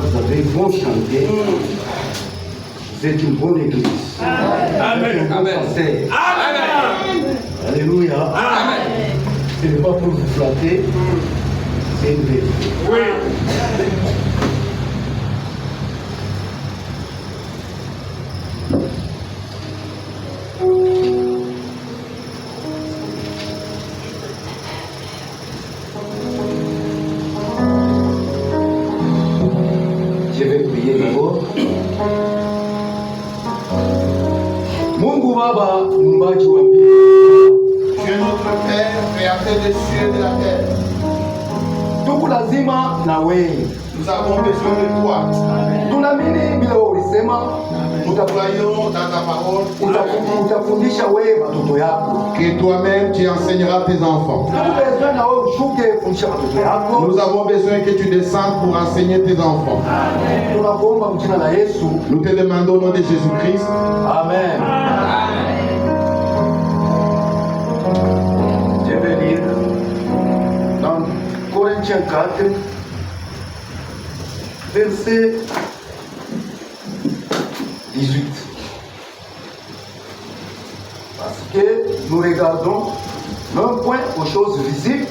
vous avez bon chanté. Vous êtes une bonne église. Amen. Amen. Amen. Alléluia. Amen. Ce n'est pas pour vous flatter, c'est une vérité. Oui. Je vais prier d'abord. Mungu Baba, muumbaji wa mbingu. Tu es notre Père, créateur des cieux et de la terre. Tuko lazima na wewe. Nous avons besoin de toi. Tunaamini bila wewe ulisema Nous croyons dans ta parole utafundisha wewe watoto yako. que toi-même tu enseigneras tes enfants. Tuko besoin na wewe ushuke kufundisha watoto yako. Nous avons besoin que tu descendes pour enseigner tes enfants. Tunakuomba mjina la Yesu. Nous te demandons au nom de Jésus-Christ. Amen. Je vais lire dans Corinthiens 4, verset 18. Parce que nous regardons non point aux choses visibles,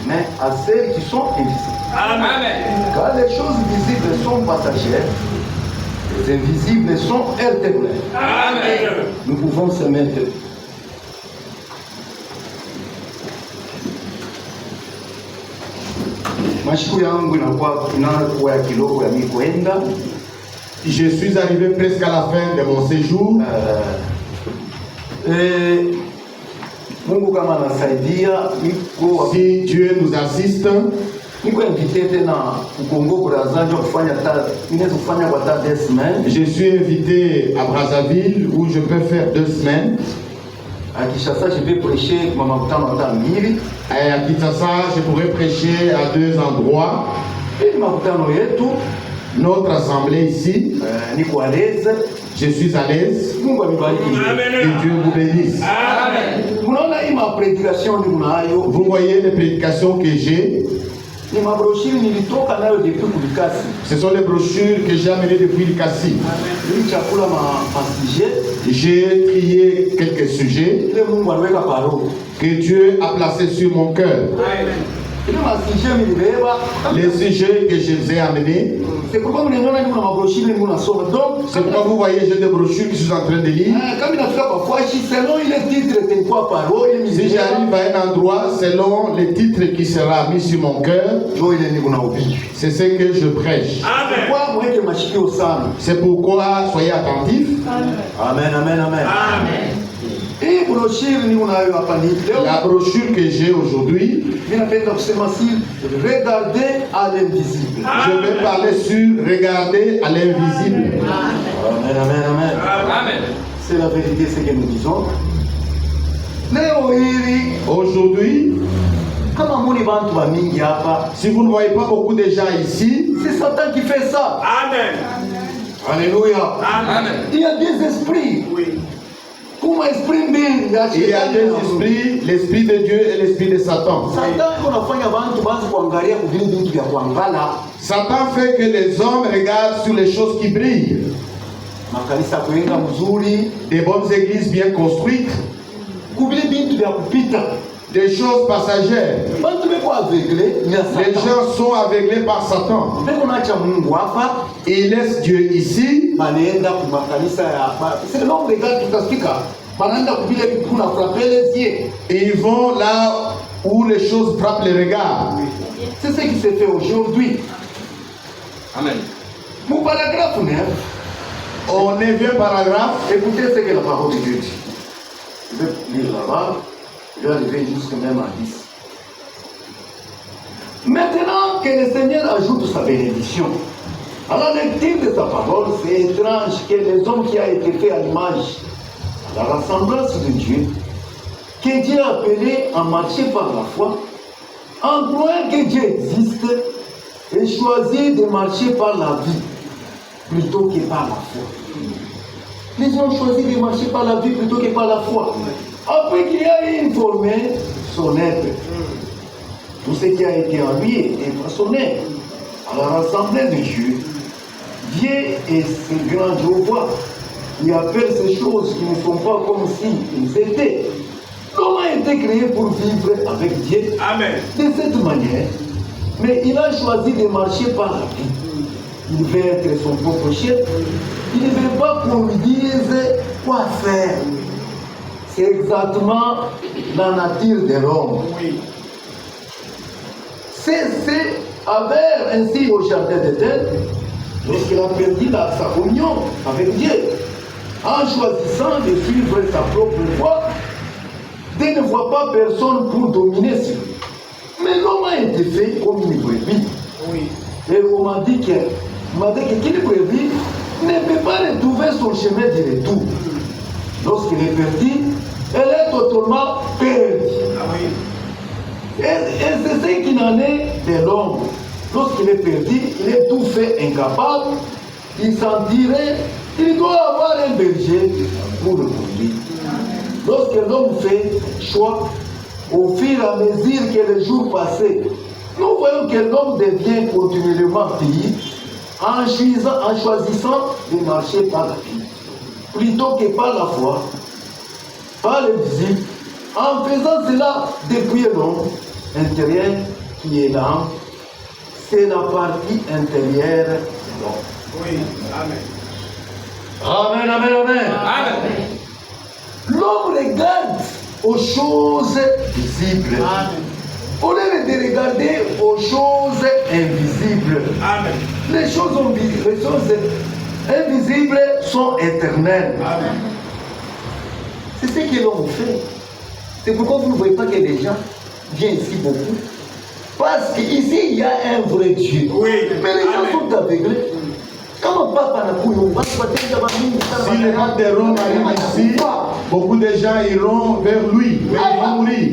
mais à celles qui sont invisibles. Amen. Car les choses visibles sont passagères, les invisibles sont éternelles. Amen. Nous pouvons se mettre. Mashiku yangu inakuwa ya kidogo ya mimi kwenda. Je suis arrivé presque à la fin de mon séjour. Mungu kama anasaidia Si Dieu nous assiste, niko invité tena Kongo Brazzaville kufanya kwa ta 2 semaines. je suis invité à Brazzaville où je peux faire 2 semaines. À Kinshasa, je vais prêcher kwa makutano hata mbili. Et à Kinshasa, je pourrais prêcher à 2 endroits. Hii makutano yetu Notre assemblée ici, niko à l'aise. je suis à l'aise. Mungu amibariki. Que Dieu vous bénisse. Amen. Unaona hii mapredikation ni unayo. Vous voyez les prédications que j'ai. Ni mabroshiri nilitoka nayo depuis kulikasi. Ce sont les brochures que j'ai amenées depuis le Cassis. Nilichakula masije. J'ai trié quelques sujets Ile Mungu aliweka paro. que Dieu a placés sur mon cœur. Ile masije nilibeba. Les sujets que je vous ai amenés, C'est pourquoi mnaona ni mabroshiri ni unasoma. Donc c'est pourquoi vous voyez, j'ai des brochures que je suis en train de lire. kama inafika kwa fashi selon ile titre kwa paro ile Si miziki. j'arrive à un endroit, selon le titre qui sera mis sur mon cœur, Jo ile ni unahubiri. c'est ce que je prêche. Amen. Kwa mweke mashikio sana. C'est pourquoi soyez attentifs. Amen, amen, amen. Amen. Hii broshiri ni unayo hapa ni leo. La brochure que j'ai aujourd'hui, Ninapenda kusema si regarder à l'invisible. je vais parler sur regarder à l'invisible. Amen, amen, amen. Amen. C'est la vérité, ce que nous disons. Leo hili Aujourd'hui, kama muni bantu ba mingi hapa, si vous ne voyez pas beaucoup de gens ici, c'est Satan qui fait ça. Amen. Alléluia. Amen. Il y a des esprits. Oui. Kuma esprit mbili ya il y a shetani. deux esprits, l'esprit de Dieu et l'esprit de Satan. Satan unafanya bantu baanze kuangalia kuvile vitu vya kuangala. Satan fait que les hommes regardent sur les choses qui brillent. Makanisa kuenga mzuri, Des bonnes églises bien construites, kuvile vitu vya kupita. des choses passagères. Bantu beko aveugle ni Les Satan. gens sont aveuglés par Satan. Beko naacha Mungu hapa, Ils laissent Dieu ici. banaenda ku makanisa ya hapa. C'est long regard tutafika. Banaenda kuvile kuna frapper les yeux. Et ils vont là où les choses frappent les regards. C'est ce qui se fait aujourd'hui. Amen. Mon paragraphe 9, Au 9e paragraphe, écoutez ce que la parole de Dieu dit. Je vais lire là-bas, je vais arriver jusqu'à même à 10. Maintenant que le Seigneur ajoute sa bénédiction, à la lecture de sa parole, c'est étrange que les hommes qui ont été faits à l'image, à la ressemblance de Dieu, que Dieu a appelé à marcher par la foi, en croyant que Dieu existe, et choisi de marcher par la vie plutôt que par la foi. Les gens ont choisi de marcher par la vie plutôt que par la foi. Après qu'il a informé son être, tout ce qui a été en lui est façonné à la rassemblée de Dieu, vient et se grand Jéhovah. Il appelle ces choses qui ne sont pas comme s'ils étaient. L'homme a été créé pour vivre avec Dieu. Amen. De cette manière, mais il a choisi de marcher par la vie. Il veut être son propre chef. Il ne veut pas qu'on lui dise quoi faire. C'est exactement la nature de l'homme. Oui. C'est Abel ainsi au jardin d'Éden, lorsqu'il a perdu sa communion avec Dieu, en choisissant de suivre sa propre voie, Dieu ne voit pas personne pour dominer sur lui. Mais l'homme a été fait comme une brebis. Oui. Et on m'a dit qu'une brebis ne peut pas retrouver son chemin de retour. Lorsqu'elle est perdue, elle est totalement perdue. Ah oui. Et c'est ce qu'il en est de l'homme. Lorsqu'il est perdu, il est tout fait incapable. Il sentirait qu'il doit avoir un berger pour le conduire. Lorsque l'homme fait choix, au fur et à mesure que les jours passent, nous voyons que l'homme devient continuellement pire en choisissant de marcher par la vie, plutôt que par la foi, par le visible, en faisant cela depuis l'homme intérieur qui est l'âme, c'est la partie intérieure de l'homme. Oui. Amen. Amen, amen, amen. Amen. L'homme regarde aux choses visibles. Amen. Au lieu de regarder aux choses invisibles. Amen. Les choses invisibles sont éternelles. Amen. C'est ce que l'homme fait. C'est pourquoi vous ne voyez pas que les gens viennent ici beaucoup. Parce qu'ici, il y a un vrai Dieu. Oui. Mais les gens sont aveuglés. Comment papa n'a pas Si les gens de Rome arrivent ici, beaucoup de gens iront vers lui, mais ils vont mourir.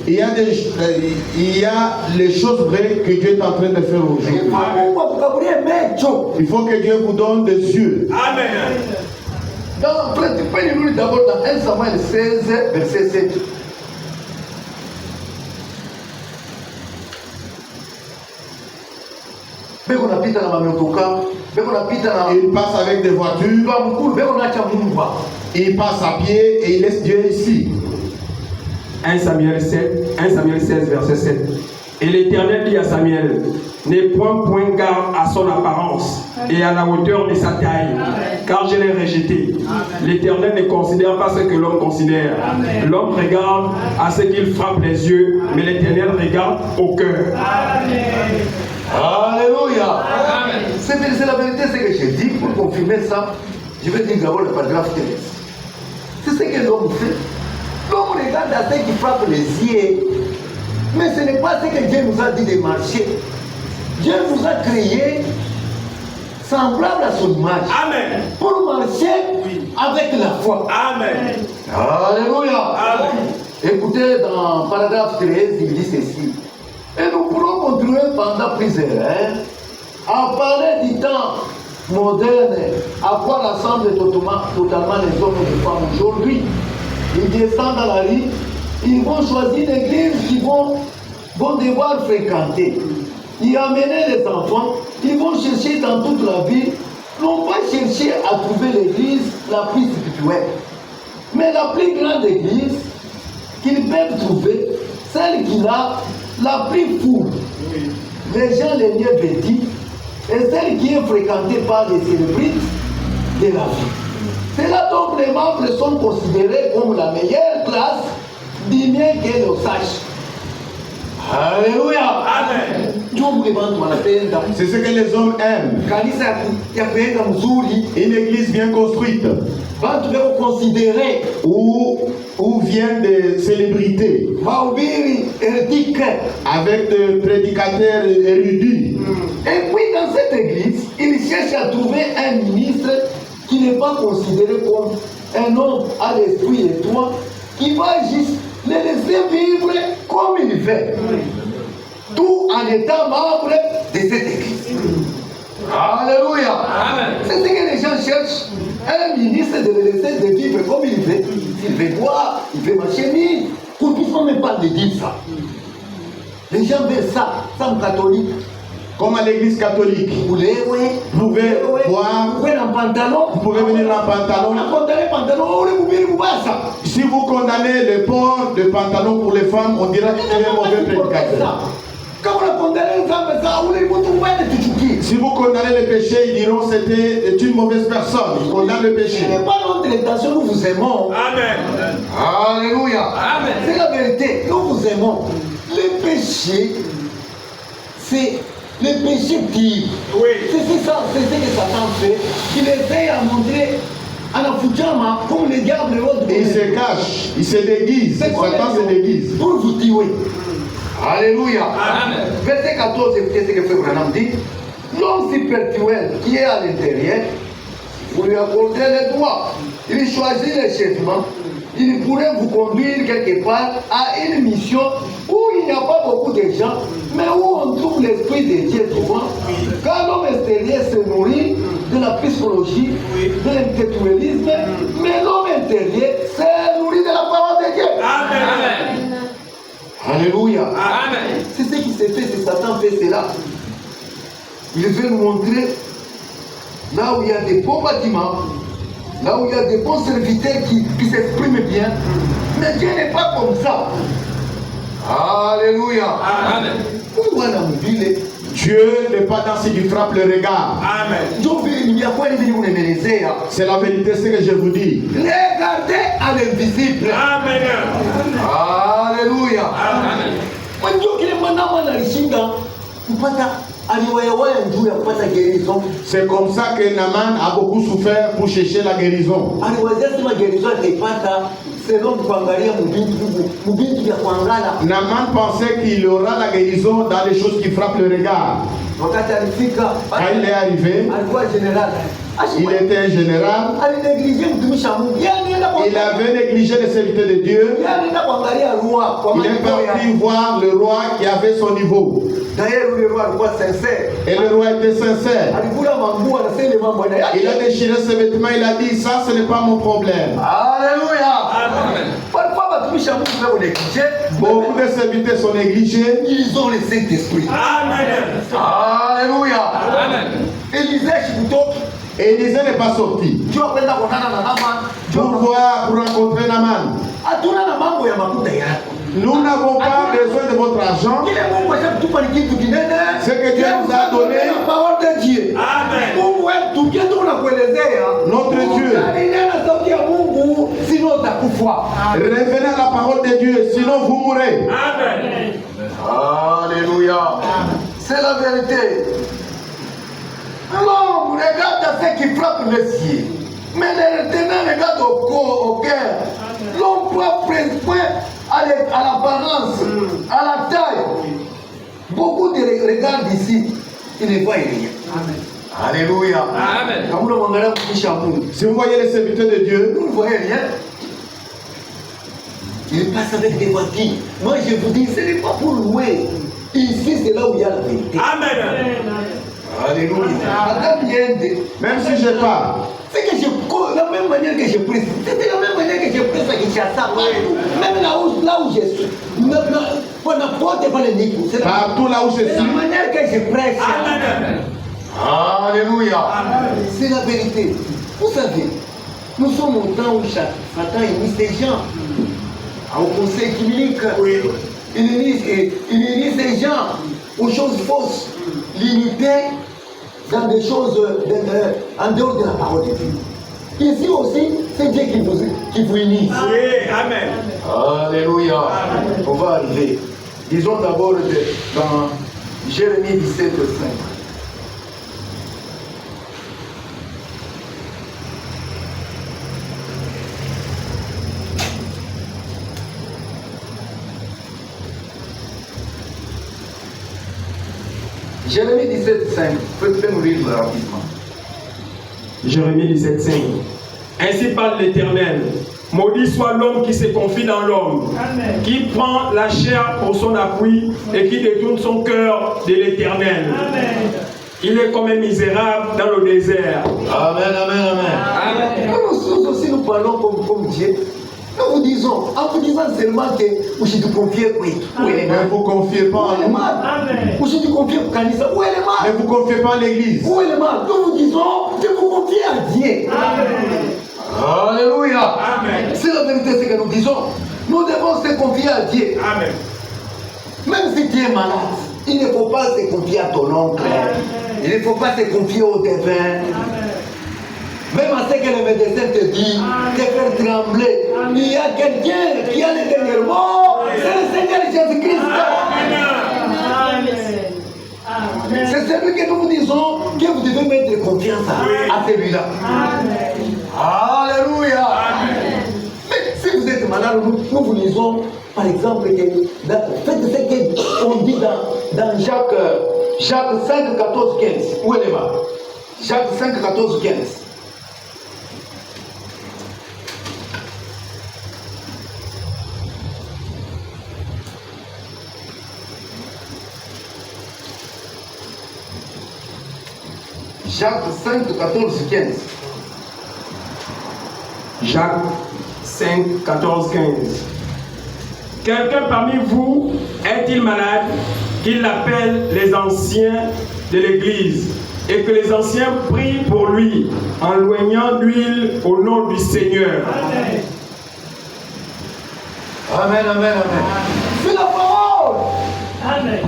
Il y a les choses vraies que Dieu est en train de faire aujourd'hui. Il faut que Dieu vous donne des yeux. Amen. Prenez-nous d'abord dans 1 Samuel 16, verset 7. Il passe avec des voitures, il passe à pied et il laisse Dieu ici. 1 Samuel 16, verset 7. Et l'Éternel dit à Samuel, n'aie point garde à son apparence et à la hauteur de sa taille, car je l'ai rejeté. L'Éternel ne considère pas ce que l'homme considère. L'homme regarde à ce qu'il frappe les yeux, mais l'Éternel regarde au cœur. Alléluia. C'est la vérité, ce que j'ai dit. Pour confirmer ça, je vais dire d'abord le paragraphe 13. C'est ce que l'homme fait. L'homme regarde à ce qui frappe les yeux. Mais ce n'est pas ce que Dieu nous a dit de marcher. Dieu nous a créés semblables à son image. Amen. Pour marcher avec la foi. Amen. Alléluia. Amen. Écoutez, dans paragraphe 13, il dit ceci. Et nous pourrons continuer pendant plusieurs heures à parler du temps moderne, à quoi ressemblent totalement les hommes et les femmes aujourd'hui. Ils descendent dans la rue, ils vont choisir l'église qu'ils vont devoir fréquenter. Ils amener les enfants, ils vont chercher dans toute la ville, non pas chercher à trouver l'église la plus spirituelle, mais la plus grande église qu'ils peuvent trouver, celle qui a la plus foule, les gens les mieux vêtus, et celle qui est fréquentée par les célébrités de la vie. C'est là donc les membres sont considérés comme la meilleure classe, du mieux que les sages. Alléluia. Amen. C'est ce que les hommes aiment. Une église bien construite. Où viennent des célébrités. Avec des prédicateurs érudits. Et puis dans cette église, ils cherchent à trouver un ministre qui n'est pas considéré comme un homme à l'esprit et toi, qui va juste les laisser vivre comme il veut. Tout en étant membre de cette église. Alléluia. Amen. C'est ce que les gens cherchent. Un ministre de les laisser de vivre comme il veut. Il veut boire, il veut marcher, mais qu'on ne puisse même pas le dire ça. Les gens veulent ça, ça me catholique. Comme à l'église catholique. Vous pouvez boire. Vous pouvez en pantalon. Vous pouvez venir en pantalon. Si vous condamnez le port de pantalon pour les femmes, on dira que tu es un mauvais prédicateur. Si vous condamnez le péché, ils diront que c'était une mauvaise personne. Ils condamnent le péché. Ce n'est pas notre intention, nous vous aimons. Amen. Alléluia. Amen. C'est la vérité, nous vous aimons. Le péché, c'est le péché type. Oui. C'est ça, c'est ce que Satan fait. Il essaie à montrer à la Fujama comme le diable l'autre. Il se cache, il se déguise. Satan se déguise. Pour vous tuer. Alléluia. Amen. Verset 14, écoutez ce que Frère Branham dit. L'homme spirituel qui est à l'intérieur, vous lui accordez les droits. Il choisit les chefements. Il pourrait vous conduire quelque part à une mission où il n'y a pas beaucoup de gens, mais où on trouve l'Esprit de Dieu souvent. Quand l'homme extérieur se nourrit de la psychologie, de l'intellectualisme, mais l'homme intérieur se nourrit de la parole de Dieu. Amen. Alléluia. Amen. C'est ce qui s'est fait, c'est Satan fait cela. Il veut nous montrer là où il y a des beaux bâtiments, là où il y a des bons serviteurs qui s'expriment bien. Mais Dieu n'est pas comme ça. Alléluia. Amen. Dieu n'est pas dans ce qui frappe le regard. Amen. C'est la vérité, ce que je vous dis. Regardez à l'invisible. Amen. Alléluia. Amen. C'est comme ça que Naaman a beaucoup souffert pour chercher la guérison. Naaman pensait qu'il aura la guérison dans les choses qui frappent le regard. Quand il est arrivé, il était un général. Il avait négligé les serviteurs de Dieu. Il est parti voir le roi qui avait son niveau. D'ailleurs, le roi sincère. Et le roi était sincère. Il a déchiré ses vêtements, il a dit, ça ce n'est pas mon problème. Alléluia. Amen. Beaucoup de serviteurs sont négligés. Ils ont le Saint-Esprit. Amen. Alléluia. Amen. Élisée n'est pas sorti pour rencontrer Naaman. Nous n'avons pas besoin de votre argent. Ce que Dieu nous a donné, Amen. notre Dieu. Revenez à la parole de Dieu, sinon vous mourrez. Amen. Alléluia. C'est la vérité. L'homme regarde à ce qui frappe les cieux, mais l'Éternel regarde au cœur. L'homme prend point à l'apparence, à la taille. Beaucoup de regardent ici, ils ne voient rien. Amen. Alléluia. Amen. Si vous voyez les serviteurs de Dieu, vous ne voyez rien. Ils passent avec des voitures. Moi je vous dis, ce n'est pas pour louer. Ici c'est là où il y a la vérité. Amen. Alléluia. Même si je pars, c'est que la même manière que je prie, c'était la même manière que je prie ça, que j'ai ça partout. Même là où je suis. N'importe pas le niveau. Partout là où je suis. C'est la manière que je prêche. Amen. Alléluia. C'est la vérité. Vous savez, nous sommes au temps où Satan initie des gens au conseil clinique. Oui. Il initie des gens aux choses fausses. Limité dans des choses en dehors de la parole de Dieu. Ici aussi, c'est Dieu qui vous initie. Oui, amen. Alléluia. Amen. On va arriver. Disons d'abord dans Jérémie 17, 5. Jérémie 17, 5. Faites nous lire rapidement. Jérémie 17, 5. Ainsi parle l'Éternel. Maudit soit l'homme qui se confie dans l'homme, qui prend la chair pour son appui et qui détourne son cœur de l'Éternel. Il est comme un misérable dans le désert. Amen, amen, amen. Amen. Nous aussi nous parlons comme Dieu. Nous vous disons, en vous disant seulement que vous êtes confié, oui. Où est le Ne mal? vous confiez pas Où en est le nous. mal? Vous êtes confié au Kanisa. Où est le Ne mal? vous confiez pas en l'église. Où est le mal? Nous vous disons de vous confier à Dieu. Alléluia. Amen. C'est la vérité, ce que nous disons. Nous devons se confier à Dieu. Amen. Même si tu es malade, il ne faut pas se confier à ton oncle. Il ne faut pas se confier au devin. Même à ce que le médecin te dit, te faire trembler. Il y a quelqu'un qui a le dernier mot, c'est le Seigneur Jésus-Christ. C'est celui que nous vous disons que vous devez mettre confiance à celui-là. Alléluia. Mais si vous êtes malade, nous vous disons, par exemple, que faites ce qu'on dit dans Jacques 5, 14, 15. Où est le bas? Jacques 5, 14, 15. Jacques 5, 14, 15. Jacques 5, 14, 15. Quelqu'un parmi vous est-il malade, qu'il appelle les anciens de l'Église et que les anciens prient pour lui en loignant l'huile au nom du Seigneur. Amen, amen, amen. C'est la parole. Amen.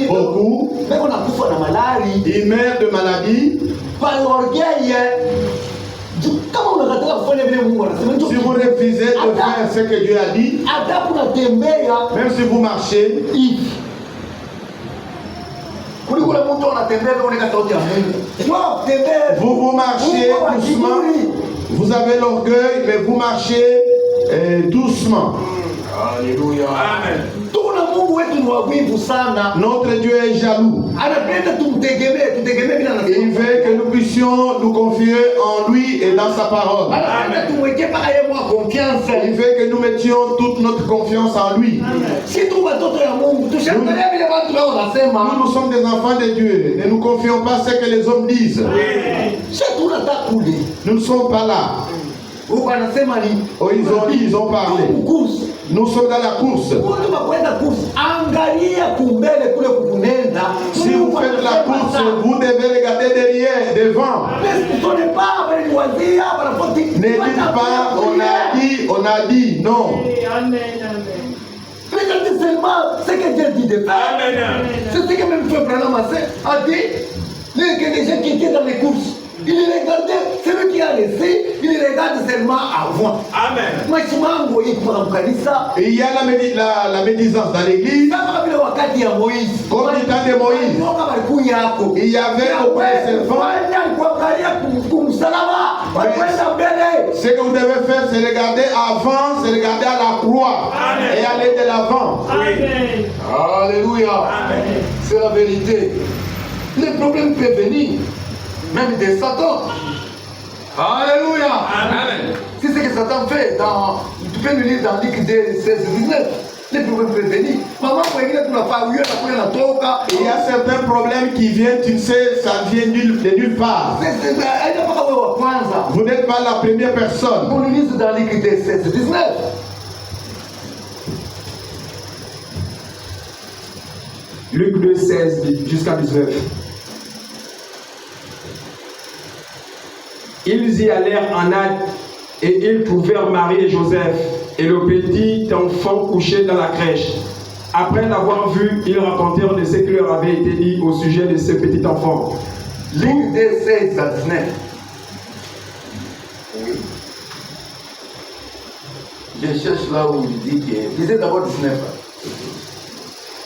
Beaucoup, Mais on a beaucoup de maladies. ils meurent de maladie. Par l'orgueil. Comment on a raté la foi de Si vous refusez de faire ce que Dieu a dit, même si vous marchez, vous marchez doucement. Vous avez l'orgueil, mais vous marchez doucement. Alléluia. Amen. Notre Dieu est jaloux. Il veut que nous puissions nous confier en lui et dans sa parole. Il veut que nous mettions toute notre confiance en lui. Nous sommes des enfants de Dieu. Ne nous confions pas à ce que les hommes disent. Nous ne sommes pas là. Oh, ils ont parlé. Nous sommes dans la course. Si vous faites la course, vous devez regarder derrière, devant. Ne dites pas, on a dit, non. Regardez seulement ce que Dieu dit de faire. C'est ce que même Frère Branham a dit. Que les gens qui étaient dans les courses, il regardait, celui qui a laissé, il regarde seulement avant. Amen. Et il y a la médisance dans l'église. Comme du temps de Moïse, il y avait beaucoup de servants. Ce que vous devez faire, c'est regarder avant, c'est regarder à la croix. Amen. Et aller de l'avant. Alléluia. C'est la vérité. Les problèmes peuvent venir, même de Satan. Alléluia. Amen. C'est ce que Satan fait. Tu peux le lire dans Luc 16, 19. Les problèmes peuvent venir. Maman, il y a certains problèmes qui viennent, tu sais, ça vient de nulle part. Vous n'êtes pas la première personne. On le lit dans Luc 16, 19. Luc 2, 16 jusqu'à 19. Ils y allèrent en hâte et ils trouvèrent Marie et Joseph et le petit enfant couché dans la crèche. Après l'avoir vu, ils racontèrent de ce qui leur avait été dit au sujet de ce petit enfant. Luc 2, 16 à 19. Oui. Je cherche là où il dit que... Lisez d'abord 19.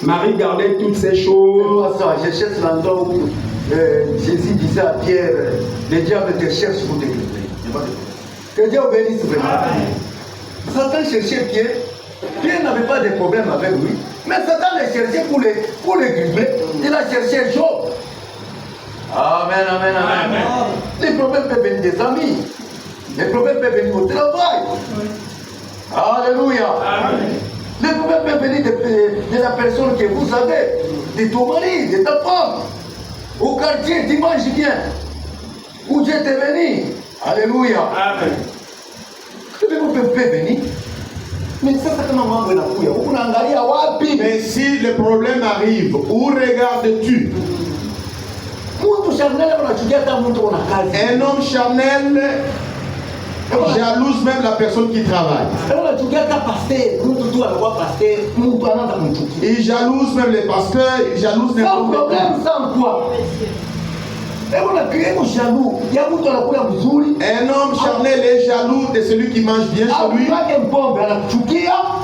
Marie gardait toutes ces choses. Ça, je cherche l'endroit où Jésus disait à Pierre, le diable te cherche pour te gripper. Que Dieu bénisse vraiment. Satan cherchait Pierre. Pierre n'avait pas de problème avec lui. Mais Satan le cherchait pour le gripper. Il a cherché Job. Amen, amen, amen. Les problèmes peuvent venir des amis. Les problèmes peuvent venir au travail. Alléluia. Amen. Les problèmes peuvent venir de la personne que vous avez, de ton mari, de ta femme. Au quartier, tu manges bien. Où Dieu t'est béni. Alléluia. Amen. Tu peux Mais sasa kama mambo yanakuya unaangalia wapi? Mais si le problème arrive, où regardes-tu? Mtu charnel anachukia hata mtu una kazi. Un homme charnel jalouse même la personne qui travaille. Anachukia hata pasteur, mtu tu anakuwa pasteur, mtu anaanza kumchukia. Il jalouse même les pasteurs, il jalouse Sans n'importe problème, sans quoi. Un homme charnel est jaloux de celui qui mange bien chez lui.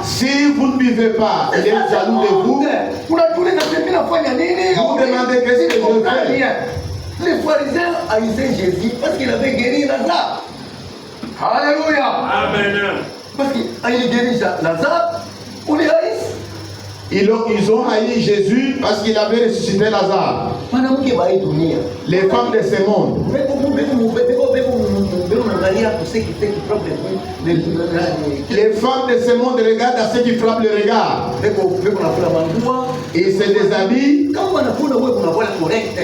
Si vous ne buvez pas, il est jaloux de vous. Vous demandez qu'est-ce que je fais. Les pharisiens haïssaient Jésus parce qu'il avait guéri Lazare. Alléluia. Amen. Parce qu'il a guéri Lazare, on les haïs. Ils ont haï Jésus parce qu'il avait ressuscité Lazare. Les femmes de ce monde. Les femmes de ce monde regardent à ceux qui frappent le regard. Ils se déshabillent.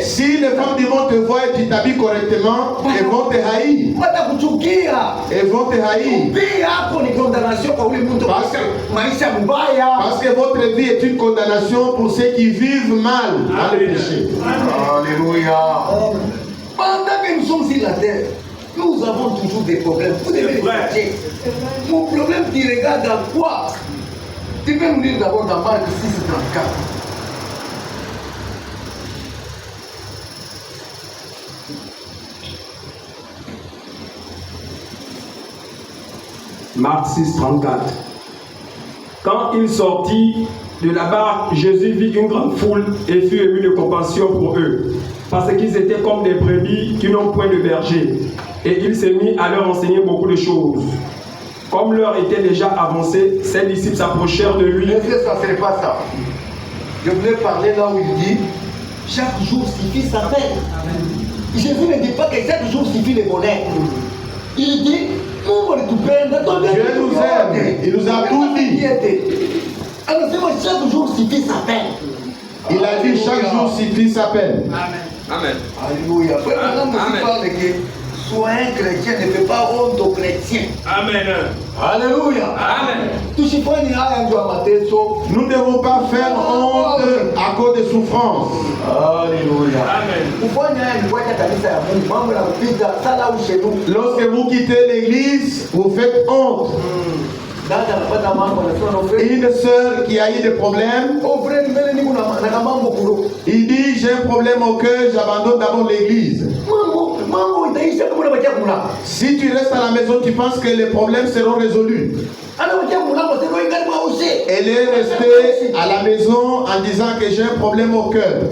Si les femmes du monde te voient et tu t'habilles correctement, elles vont te haïr. Elles vont te haïr. Parce que votre vie est une condamnation pour ceux qui vivent mal dans le péché. Alléluia. Pendant que nous sommes sur la terre, nous avons toujours des problèmes. Vous devez les chercher. Mon problème, tu regardes dans quoi? Tu peux nous dire d'abord dans Marc 6:34. Marc 6:34. Quand il sortit de la barque, Jésus vit une grande foule et fut ému de compassion pour eux, parce qu'ils étaient comme des brebis qui n'ont point de berger. Et il s'est mis à leur enseigner beaucoup de choses. Comme l'heure était déjà avancée, ses disciples s'approchèrent de lui. Mais ça, ce n'est pas ça. Je voulais parler là où il dit chaque jour suffit sa peine. Jésus ne dit pas que chaque jour suffit le bonheur. Il dit Dieu nous aime. Il nous a tout dit. Alors c'est moi, chaque jour suffit sa peine. Il a dit chaque jour suffit sa peine. Amen. Alléluia. Amen. Soit un chrétien ne fait pas honte aux chrétiens. Amen. Alléluia. Amen. Nous ne devons pas faire honte à cause des souffrances. Alléluia. Amen. Lorsque vous quittez l'église, vous faites honte. Une sœur qui a eu des problèmes, il dit j'ai un problème au cœur, j'abandonne d'abord l'église. Si tu restes à la maison, tu penses que les problèmes seront résolus. Elle est restée à la maison en disant que j'ai un problème au cœur.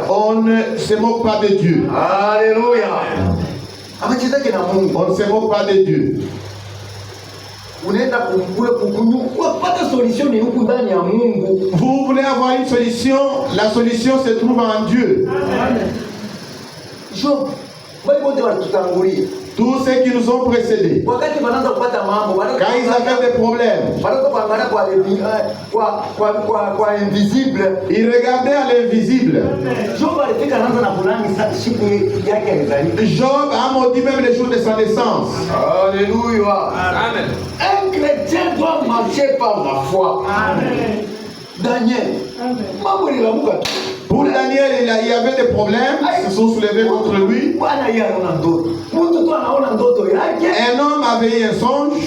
On ne se moque pas de Dieu. Alléluia. On ne se moque pas de Dieu. Vous voulez avoir une solution, la solution se trouve en Dieu. Tous ceux qui nous ont précédés, quand ils avaient des problèmes, ils regardaient à l'invisible. Job a maudit même les jours de sa naissance. Alléluia. Amen. Un chrétien doit marcher par la foi. Amen. Daniel. Pour Daniel, il y avait des problèmes qui se sont soulevés contre lui. Un homme avait eu un songe.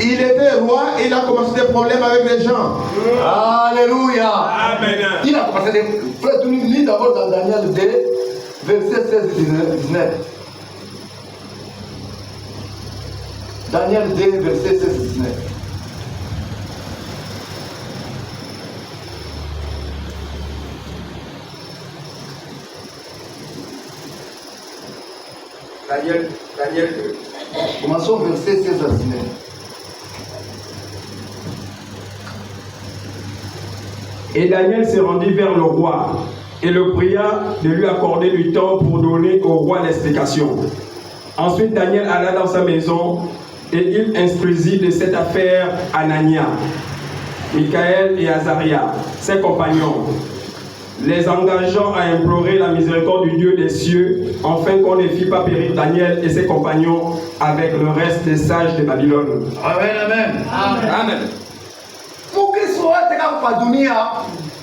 Il était roi et il a commencé des problèmes avec les gens. Alléluia. Amen. Il a commencé des frères, tu lis d'abord dans Daniel 2, verset 16-19. Daniel 2, verset 16-19. Daniel 2. Commençons verset 16-19. Et Daniel se rendit vers le roi et le pria de lui accorder du temps pour donner au roi l'explication. Ensuite, Daniel alla dans sa maison et il instruisit de cette affaire Anania, Michaël et Azaria, ses compagnons. les engageant à implorer la miséricorde du Dieu des cieux, afin qu'on ne fît pas périr Daniel et ses compagnons avec le reste des sages de Babylone. Amen, amen. Amen.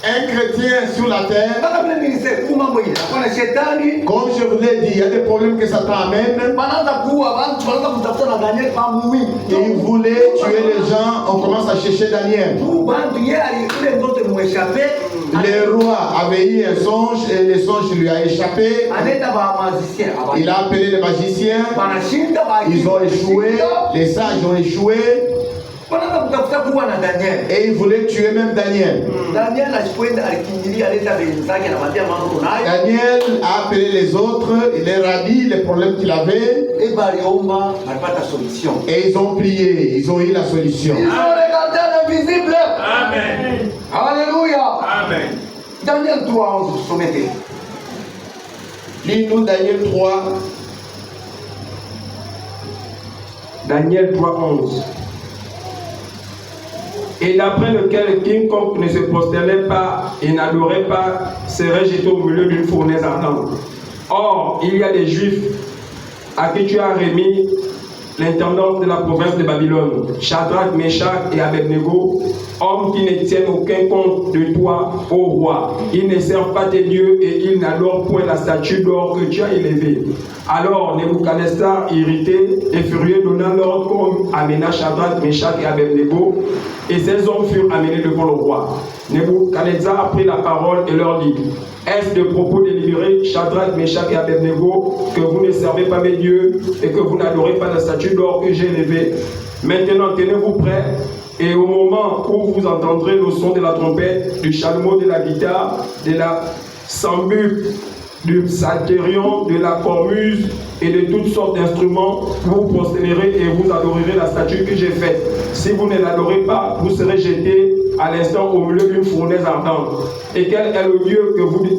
Un chrétien sur la terre, comme je vous l'ai dit, il y a des problèmes que Satan amène. Il voulait tuer les gens, on commence à chercher Daniel. Le roi avait eu un songe et le songe lui a échappé. Il a appelé les magiciens, ils ont échoué, les sages ont échoué. Et il voulait tuer même Daniel. Daniel a appelé les autres, il leur a dit les problèmes qu'il avait. Et ils ont prié, ils ont eu la solution. Ils ont regardé l'invisible. Amen. Alléluia. Amen. Daniel 3, 11, soumettez. Lis-nous Daniel 3. Daniel 3, 11. Et d'après lequel quiconque ne se prosternait pas et n'adorait pas serait jeté au milieu d'une fournaise ardente. Or, il y a des Juifs à qui tu as remis l'intendant de la province de Babylone, Shadrach, Meshach et Abednego, hommes qui ne tiennent aucun compte de toi, ô roi. Ils ne servent pas tes dieux et ils n'adorent point la statue d'or que tu as élevée. Alors Nebuchadnezzar, irrité et furieux, donna l'ordre qu'on amena Shadrach, Meshach et Abednego, et ces hommes furent amenés devant le roi. Nebuchadnezzar prit la parole et leur dit: est-ce de propos délibérés, Shadrach, Meshach et Abednego, que vous ne servez pas mes dieux et que vous n'adorez pas la statue d'or que j'ai élevée? Maintenant, tenez-vous prêts, et au moment où vous entendrez le son de la trompette, du chalumeau, de la guitare, de la sambuc, du psalterion, de la cormuse et de toutes sortes d'instruments, vous vous prosternerez et vous adorerez la statue que j'ai faite. Si vous ne l'adorez pas, vous serez jetés à l'instant au milieu d'une fournaise ardente. Et quel est le Dieu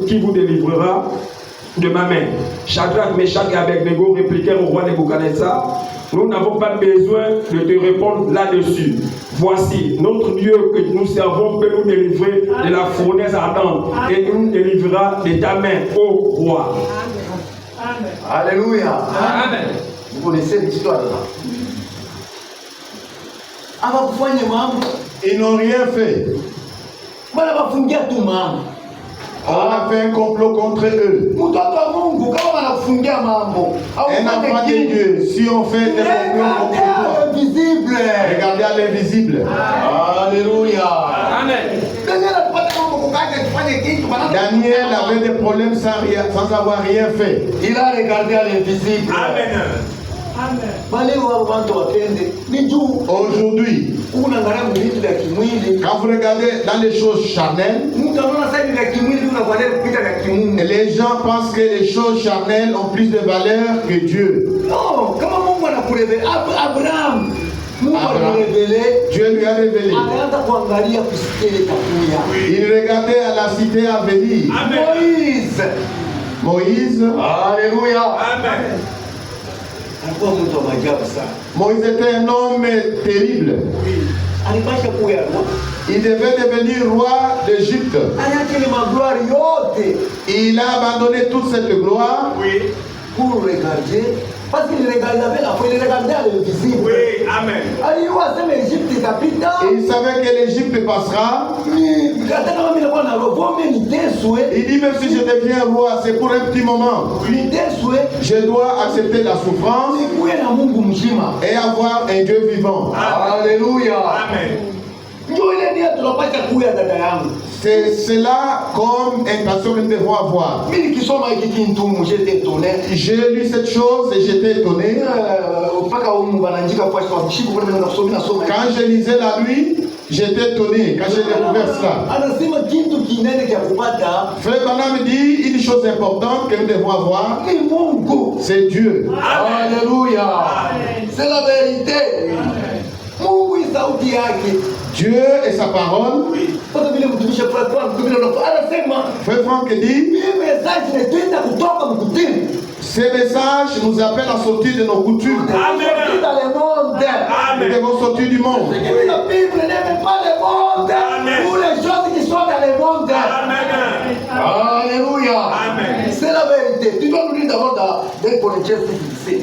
qui vous délivrera de ma main? Shadrach, Meshach et Abednego répliquèrent au roi Nebuchadnezzar: nous n'avons pas besoin de te répondre là-dessus. Voici, notre Dieu que nous servons peut nous délivrer de la fournaise ardente et nous délivrera de ta main, ô roi. Amen. Alléluia. Amen. Vous connaissez l'histoire là. Ils n'ont rien fait. On a fait un complot contre eux. Un enfant de Dieu, si on fait des complots contre toi, regardez à l'invisible. Alléluia. Amen. Daniel avait des problèmes sans avoir rien fait. Il a regardé à l'invisible. Amen. Aujourd'hui, quand vous regardez dans les choses charnelles, les gens pensent que les choses charnelles ont plus de valeur que Dieu. Non, comment Mungu anakuletea Abraham? Mungu Abraham. alirevelé. Dieu lui a révélé. Akaanza kuangalia kusikia itakuja. Il regardait à la cité à venir. Moïse. Moïse. Alléluia. Amen. Alikuwa mtu wa maajabu sana. Moïse était un homme terrible. Alipasha kuwa roi. Il devait devenir roi d'Égypte. Ayake ni magloire yote. Il a abandonné toute cette gloire. Oui. Pour regarder. Parce qu'il regardait à l'invisible. Oui. Amen. Aliwa sema Egypte itapita. Et il savait que l'Égypte passera. Il Il dit même si je deviens roi, c'est pour un petit moment. Je dois accepter la souffrance et avoir un Dieu vivant. Alléluia. Amen. C'est cela comme intention que nous devons avoir. J'ai lu cette chose et j'étais étonné. Quand je lisais la nuit, j'étais étonné quand j'ai découvert cela. Frère Branham dit une chose importante que nous devons avoir, c'est Dieu. Alléluia. C'est la vérité. Dieu et sa parole. Frère Franck dit, ces messages nous appellent à sortir de nos coutumes. Nous devons sortir du monde. La Bible n'aime pas le monde. Pour les choses qui sont dans le monde. Alléluia. Amen. C'est la vérité. Tu dois nous dire d'abord dans 2 Corinthiens 6, 17.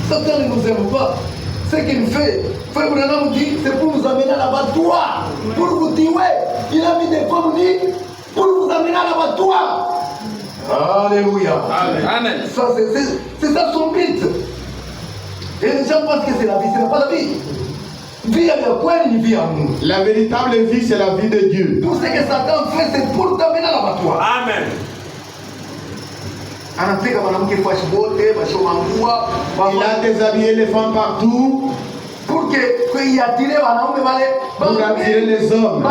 Satan ne nous aime pas. Ce qu'il fait, Frère Branham dit, c'est pour vous amener à l'abattoir, pour vous tuer. Il a mis des femmes nues pour vous amener à l'abattoir. Alléluia. Amen. Ça, c'est ça son but. Et les gens pensent que c'est la vie, ce n'est pas la vie. Vie à quoi il vit en nous. La véritable vie, c'est la vie de Dieu. Tout ce que Satan fait, c'est pour t'amener à l'abattoir. Amen. Il a déshabillé les femmes partout pour attirer les hommes.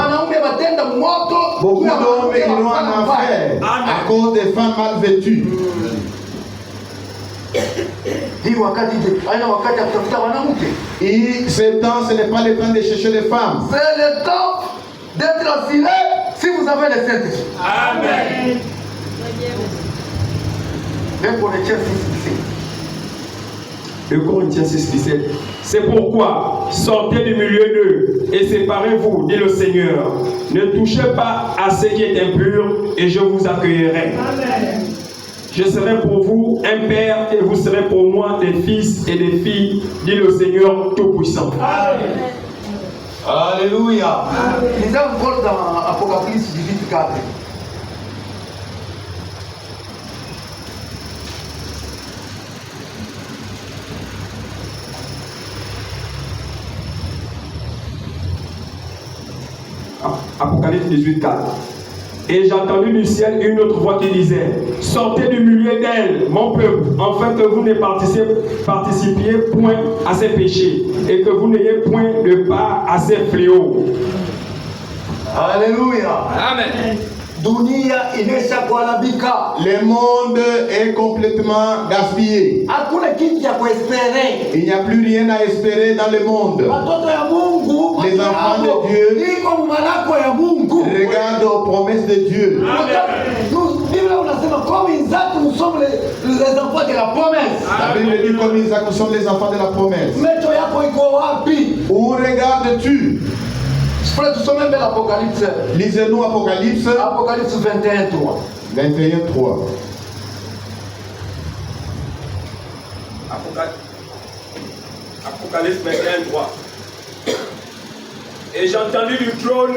Beaucoup d'hommes iront en enfer à cause des femmes mal vêtues. Et ce temps, ce n'est pas le temps de chercher les femmes. C'est le temps d'être assuré si vous avez les Saint-Esprit. Amen. Même pour les 6, 17. Le Corinthiens 6, 17. C'est pourquoi sortez du milieu d'eux et séparez-vous, dit le Seigneur. Ne touchez pas à ce qui est impur et je vous accueillerai. Amen. Je serai pour vous un père et vous serez pour moi des fils et des filles, dit le Seigneur Tout-Puissant. Amen. Alléluia. Lisez encore dans Apocalypse 18, 4. Apocalypse 18, 4. Et j'ai entendu du ciel une autre voix qui disait: sortez du milieu d'elle, mon peuple, afin que vous ne participiez point à ses péchés et que vous n'ayez point de part à ses fléaux. Alléluia. Amen. Dunia imeshakuharibika. Le monde est complètement gaspillé. Hakuna kitu cha kuespere. Il n'y a plus rien à espérer dans le monde. Watoto ya Mungu, Les enfants de Dieu iko mwanako ya Mungu. regardent aux promesses de Dieu. Nous, Bible unasema comme Isaac, nous sommes les enfants de la promesse. La Bible dit comme Isaac, nous sommes les enfants de la promesse. Macho yako iko wapi? Où regardes-tu? Frère, tu sommes même l'Apocalypse. Lisez-nous Apocalypse Apocalypse 21, 3. 21, 3. Apocalypse 21, 3. Et j'ai entendu du trône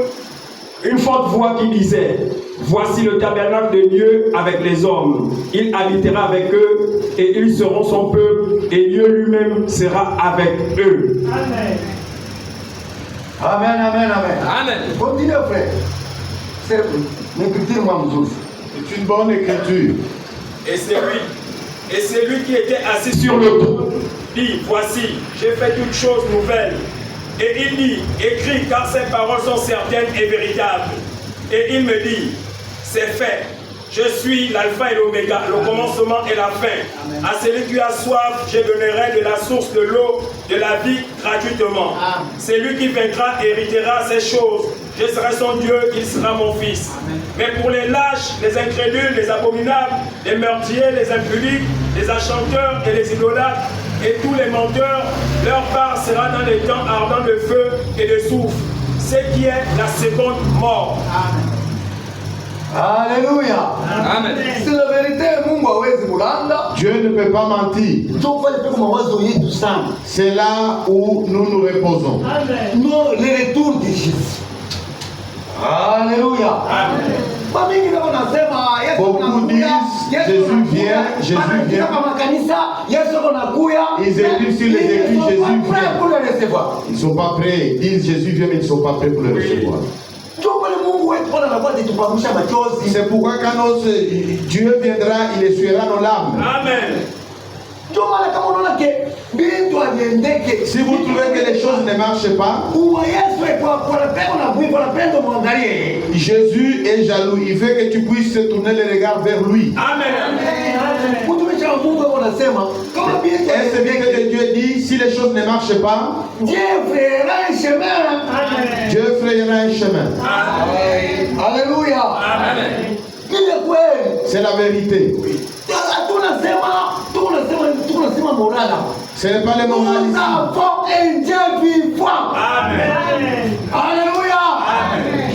une forte voix qui disait: voici le tabernacle de Dieu avec les hommes. Il habitera avec eux et ils seront son peuple et Dieu lui-même sera avec eux. Amen. Amen, amen, amen. Amen. Continuez, frère. C'est l'écriture, moi, C'est une bonne écriture. Et c'est lui qui était assis sur le trône dit: voici, j'ai fait toutes choses nouvelles. Et il dit: écris, car ces paroles sont certaines et véritables. Et il me dit: c'est fait. Je suis l'alpha et l'oméga, le commencement et la fin. Amen. À celui qui a soif, je donnerai de la source de l'eau de la vie gratuitement. Amen. Celui qui vaincra héritera ces choses. Je serai son Dieu, il sera mon fils. Amen. Mais pour les lâches, les incrédules, les abominables, les meurtriers, les impudiques, les enchanteurs et les idolâtres, et tous les menteurs, leur part sera dans les temps ardents de feu et de soufre, ce qui est la seconde mort. Amen. Alléluia. Amen. C'est la vérité, Mungu hawezi kulanda. Dieu ne peut pas mentir. C'est là où nous nous reposons. Amen. Non, le retour de Jésus. Alléluia. Amen. Beaucoup disent Jésus vient, Jésus vient. Ils écrivent sur les écrits Jésus vient. Ils ne sont pas prêts. Ils disent Jésus vient, mais ils ne sont pas prêts pour le recevoir. C'est pourquoi quand Dieu viendra, il essuiera nos larmes. Amen. Si vous trouvez que les choses ne marchent pas, Jésus est jaloux. Il veut que tu puisses tourner le regard vers lui. Amen. Est-ce bien que Dieu dit, si les choses ne marchent pas, Dieu fera un chemin. Dieu fera un chemin. Alléluia. Amen. C'est la vérité. Tunasema morala. Ce n'est pas le Nous moralisme. avons un Dieu vivant. Amen. Alléluia.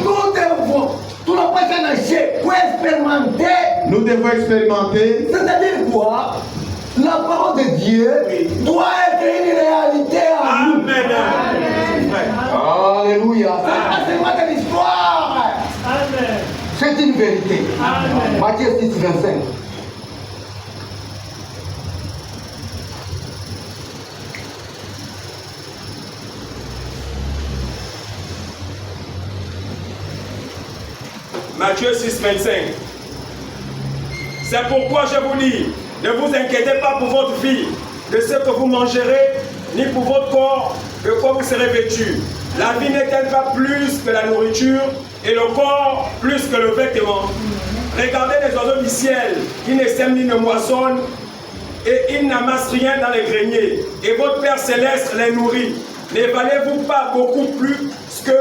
Nous devons, tu n'as pas qu'à nager pour expérimenter. Nous devons expérimenter. C'est-à-dire quoi? La parole de Dieu doit être une réalité à nous. Alléluia. Ce n'est pas seulement de l'histoire. Amen. C'est une vérité. Amen. Matthieu 6, 25. Matthieu 6, 25. C'est pourquoi je vous dis, ne vous inquiétez pas pour votre vie, de ce que vous mangerez, ni pour votre corps, de quoi vous serez vêtu. La vie n'est-elle pas plus que la nourriture, et le corps plus que le vêtement? Regardez les oiseaux du ciel, qui ne sèment ni ne moissonnent, et ils n'amassent rien dans les greniers, et votre Père Céleste les nourrit. Ne valez-vous pas beaucoup plus que...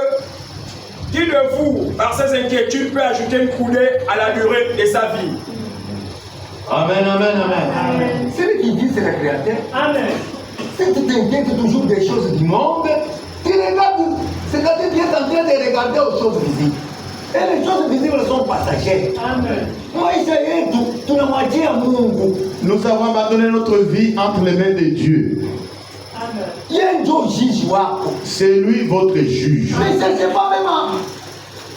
Qui de vous, par ses inquiétudes, peut ajouter une coudée à la durée de sa vie? Amen, amen, amen. Celui qui dit c'est le Créateur. Amen. Si tu t'inquiètes toujours des choses du monde, tu regardes, c'est quand tu es en train de regarder aux choses visibles. Et les choses visibles sont passagères. Amen. Moi, tu n'as moitié à Mungu. Nous avons abandonné notre vie entre les mains de Dieu. Amen. Il y a un Dieu juge. C'est lui votre juge.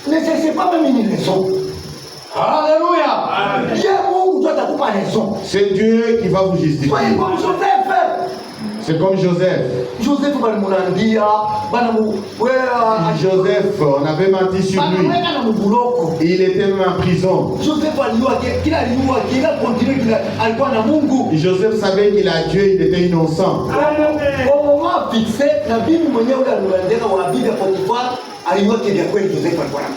Ne cherchez pas même une raison. Alléluia. Il y a un Mungu, toi, tu n'as pas raison. C'est Dieu qui va vous justifier. Soyez comme Joseph. C'est comme Joseph. Joseph, Joseph, on avait menti sur lui. Il était même en prison. Joseph Joseph savait qu'il a Dieu, il était innocent. Au moment fixé, la Bible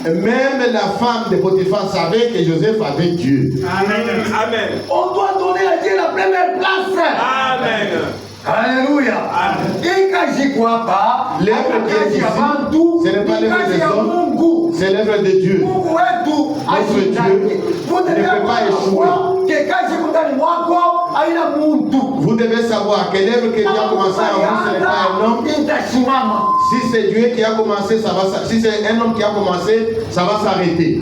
Même la femme de Potiphar savait que Joseph avait Dieu. Amen. Amen. On doit donner à Dieu la première place. Amen. Alléluia. Et quand j'y crois pas, L'œuvre qui est ici, ce n'est pas l'œuvre des hommes, c'est l'œuvre de Dieu. Notre Dieu ne peut pas échouer. Vous devez savoir que l'œuvre que Dieu a commencé en vous, ce n'est pas un homme. Si c'est Dieu qui a commencé, ça va. Si c'est un homme qui a commencé, ça va s'arrêter.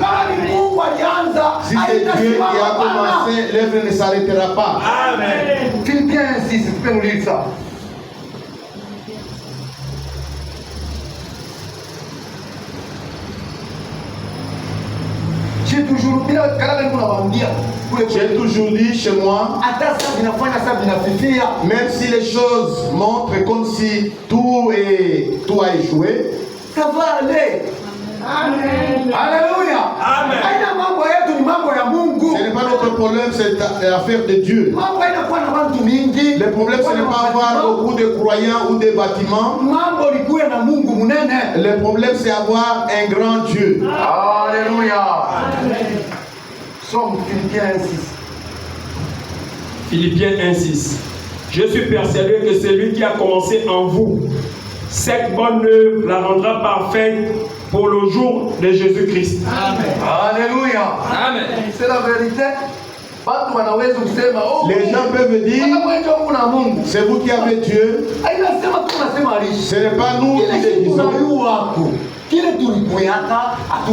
Si c'est Dieu qui a commencé, l'œuvre ne s'arrêtera pas. Amen. Philippiens 6, tu peux nous lire ça. J'ai toujours dit chez moi, même si les choses montrent comme si tout a échoué, ça va aller. Amen. Alléluia. Amen. ce n'est pas notre problème, c'est l'affaire de Dieu. Le problème, ce n'est pas avoir beaucoup de croyants ou des bâtiments. Le problème, c'est avoir un grand Dieu. Alléluia. Somme Philippiens 1:6. Philippiens 1:6. Je suis persuadé que celui qui a commencé en vous cette bonne œuvre la rendra parfaite pour le jour de Jésus-Christ. Amen. Alléluia. Amen. C'est la vérité. Les gens peuvent dire, c'est vous qui avez Dieu. Ce n'est pas nous qui le disons.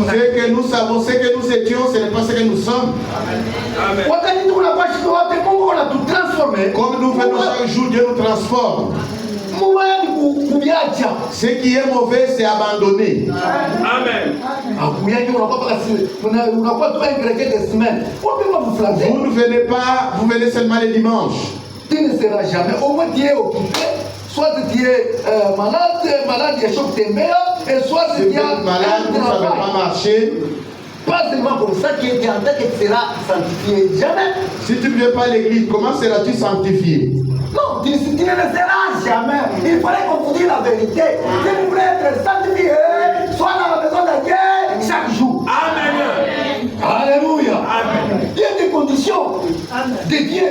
Ce que nous savons, ce que nous étions, ce n'est pas ce que nous sommes. Amen. Comme nous faisons chaque jour, Dieu nous transforme. Ce qui est mauvais, c'est abandonner. Amen. Vous ne venez pas, vous venez seulement les dimanches. Tu ne seras jamais. Au moins tu es occupé. Soit tu es malade, il y a choc tes mères, et soit Si tu vous es êtes malade, vous ne savez pas marcher. Pas seulement comme ça qui est en que tu seras sanctifié. Jamais. Si tu ne viens pas à l'église, comment seras-tu sanctifié? Non, tu ne le seras jamais. Il fallait qu'on vous dise la vérité. Si vous voulez être sanctifié, sois dans la maison de Dieu chaque jour. Amen. Alléluia. Amen. Il y a des conditions de Dieu.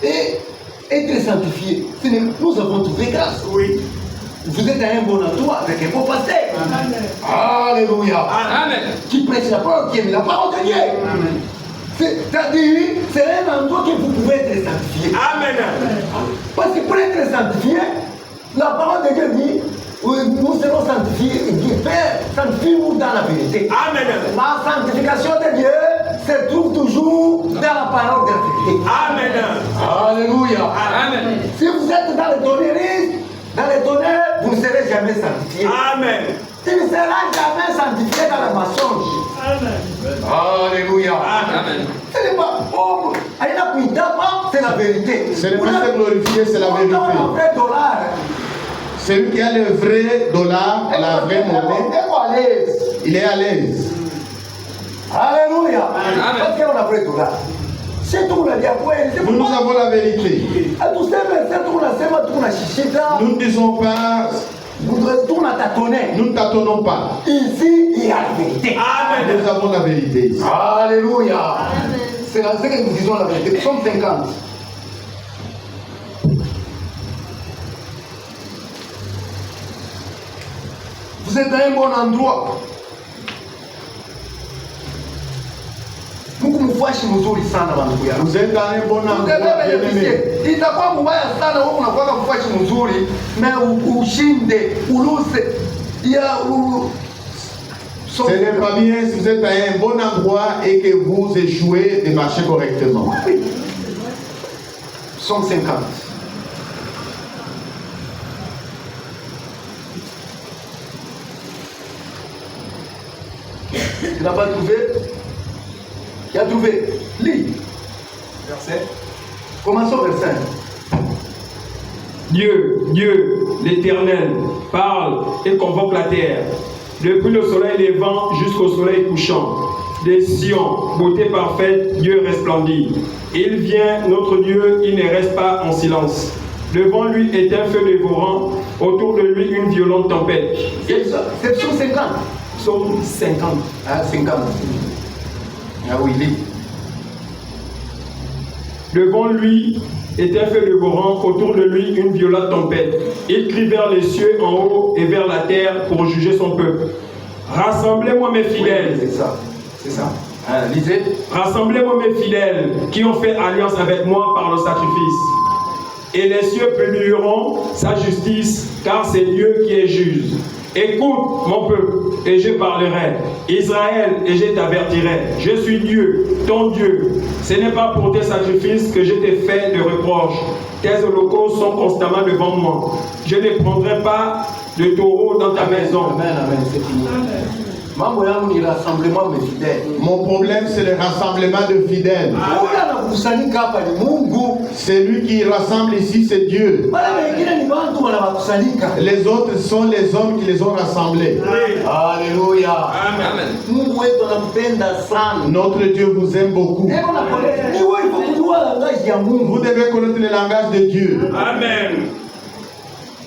Et être sanctifié, nous avons trouvé grâce. Oui. Vous êtes à un bon endroit avec un bon pasteur. Amen. Alléluia. Amen. Qui prêche la parole, qui aime la parole de Dieu. C'est-à-dire, c'est un endroit que vous pouvez être sanctifié. Amen. Parce que pour être sanctifié, la parole de Dieu dit, nous serons sanctifiés, Père, sanctifie-nous dans la vérité. Amen. La sanctification de Dieu se trouve toujours dans la parole de la vérité. Amen. Alléluia. Amen. Si vous êtes dans le tonnerre, vous ne serez jamais sanctifié. Amen. Tu ne seras jamais sanctifié dans le mensonge. Amen. Alléluia. Amen. Ce n'est pas pauvre. C'est la vérité. Ce n'est pas se glorifier, c'est la vérité. Celui qui a le vrai dollar, la vraie monnaie, il est à l'aise. Alléluia. Amen. Parce qu'on a vrai dollar. C'est tout la diable. Nous avons la vérité. Nous ne disons pas, nous ne tâtonnons pas. Ici, il y a la vérité. Amen. Nous avons la vérité ici. Alléluia. C'est là que nous disons la vérité. Psaume 50. Vous êtes à un bon endroit. Mfuashi mzuri sana wandugu yangu. Vous êtes dans un bon endroit, bien-aimé. Itakuwa mbaya sana wewe unakuwa mfuashi mzuri na ushinde uluse ya Ce n'est pas bien si vous êtes à un bon endroit et que vous échouez de marcher correctement. Psaume 50. Tu n'as pas trouvé? Qui a trouvé? Lis. Verset. Commençons verset 1. Dieu, l'Éternel, parle et convoque la terre. Depuis le soleil levant jusqu'au soleil couchant. Des Sion, beauté parfaite, Dieu resplendit. Il vient, notre Dieu, il ne reste pas en silence. Devant lui est un feu dévorant, autour de lui une violente tempête. C'est psaume 50. Psaume 50. Ah, 50. Ah oui, lis. Devant lui est un feu dévorant, autour de lui une violente tempête. Il crie vers les cieux en haut et vers la terre pour juger son peuple. Rassemblez-moi mes fidèles. Oui, c'est ça. C'est ça. Ah, lisez. Rassemblez-moi mes fidèles qui ont fait alliance avec moi par le sacrifice. Et les cieux publieront sa justice, car c'est Dieu qui est juge. Écoute mon peuple, et je parlerai. Israël, et je t'avertirai. Je suis Dieu, ton Dieu. Ce n'est pas pour tes sacrifices que je t'ai fait de reproches. Tes holocaustes sont constamment devant moi. Je ne prendrai pas de taureau dans ta maison. Amen, amen, c'est fini. Mambo yangu ni rassemblement de fidèles. Mon problème, c'est le rassemblement de fidèles. Anakusanyika hapa ni Mungu. Celui qui rassemble ici, c'est Dieu. Wale wengine ni watu wanawakusanyika. Les autres sont les hommes qui les ont rassemblés. Alléluia. Amen. Mungu wetu anampenda sana. Notre Dieu vous aime beaucoup. Ni wewe kujua langage ya Mungu. Vous devez connaître le langage de Dieu. Amen.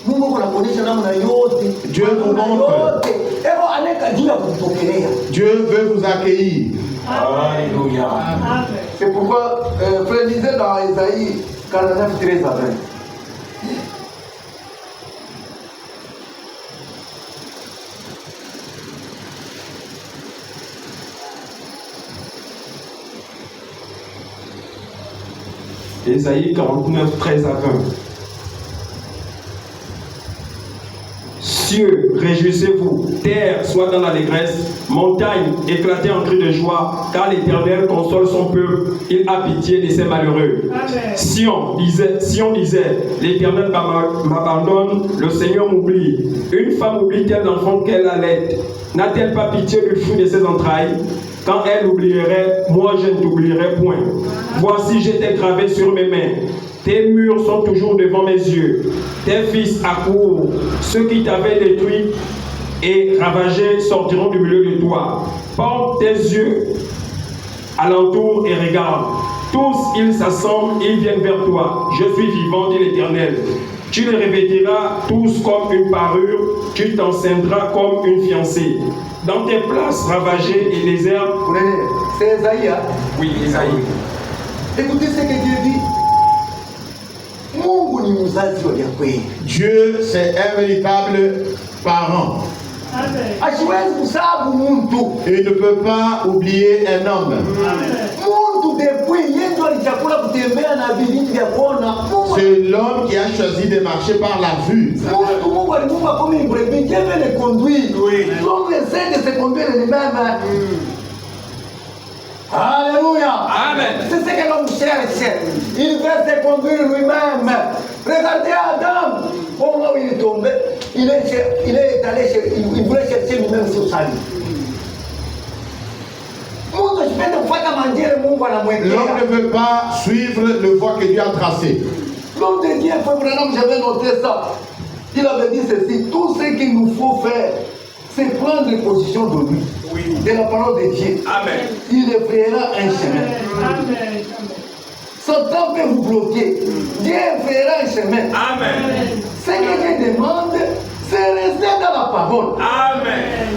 Mungu anakuonyesha namna yote. Dieu vous montre. Eko aneka juu ya kukupokelea. Dieu veut vous accueillir. Alléluia. Amen. C'est pourquoi frère lisez dans Isaïe 49, 13 à 20. Ésaïe 49, 13 à 20. Cieux, réjouissez-vous, terre, soit dans l'allégresse, montagne, éclatez en cris de joie, car l'Éternel console son peuple, il a pitié de ses malheureux. Amen. Sion disait, l'Éternel m'abandonne, le Seigneur m'oublie. Une femme oublie-t-elle l'enfant qu'elle allait? N'a-t-elle pas pitié du fruit de ses entrailles? Quand elle oublierait, moi je ne t'oublierai point. Voici, je t'ai gravé sur mes mains. Tes murs sont toujours devant mes yeux. Tes fils accourent. Ceux qui t'avaient détruit et ravagé sortiront du milieu de toi. Porte tes yeux alentour et regarde. Tous, ils s'assemblent, ils viennent vers toi. Je suis vivant, dit l'Éternel. Tu les revêtiras tous comme une parure, tu t'enceindras comme une fiancée. Dans tes places ravagées et désertes. C'est Esaïe. Oui, Esaïe. Écoutez ce que Dieu dit. Mungu ni mzazi wa kweli. Dieu, c'est un véritable parent. Asiwezi kusahau mtu. Il ne peut pas oublier un homme. Mtu depuis yeye alichakula kutembea na vitu vya kuona. C'est l'homme qui a choisi de marcher par la vue. Mtu Mungu alimuumba comme une brebis, Dieu veut le conduire. L'homme essaie de se conduire lui-même. Alléluia. Amen. C'est ce que l'homme cherche. Il veut se conduire lui-même. Regardez Adam. Au moment où il est tombé, il voulait chercher lui-même son salut. L'homme ne veut pas suivre le voie que Dieu a tracé. L'homme de Dieu, j'avais noté ça. Il avait dit ceci, tout ce qu'il nous faut faire, c'est prendre position de lui, de la parole de Dieu. Amen. Il fera un chemin. Amen. Satan peut vous bloquer. Dieu fera un chemin. Amen. Ce que Dieu demande, c'est rester dans la parole. Amen.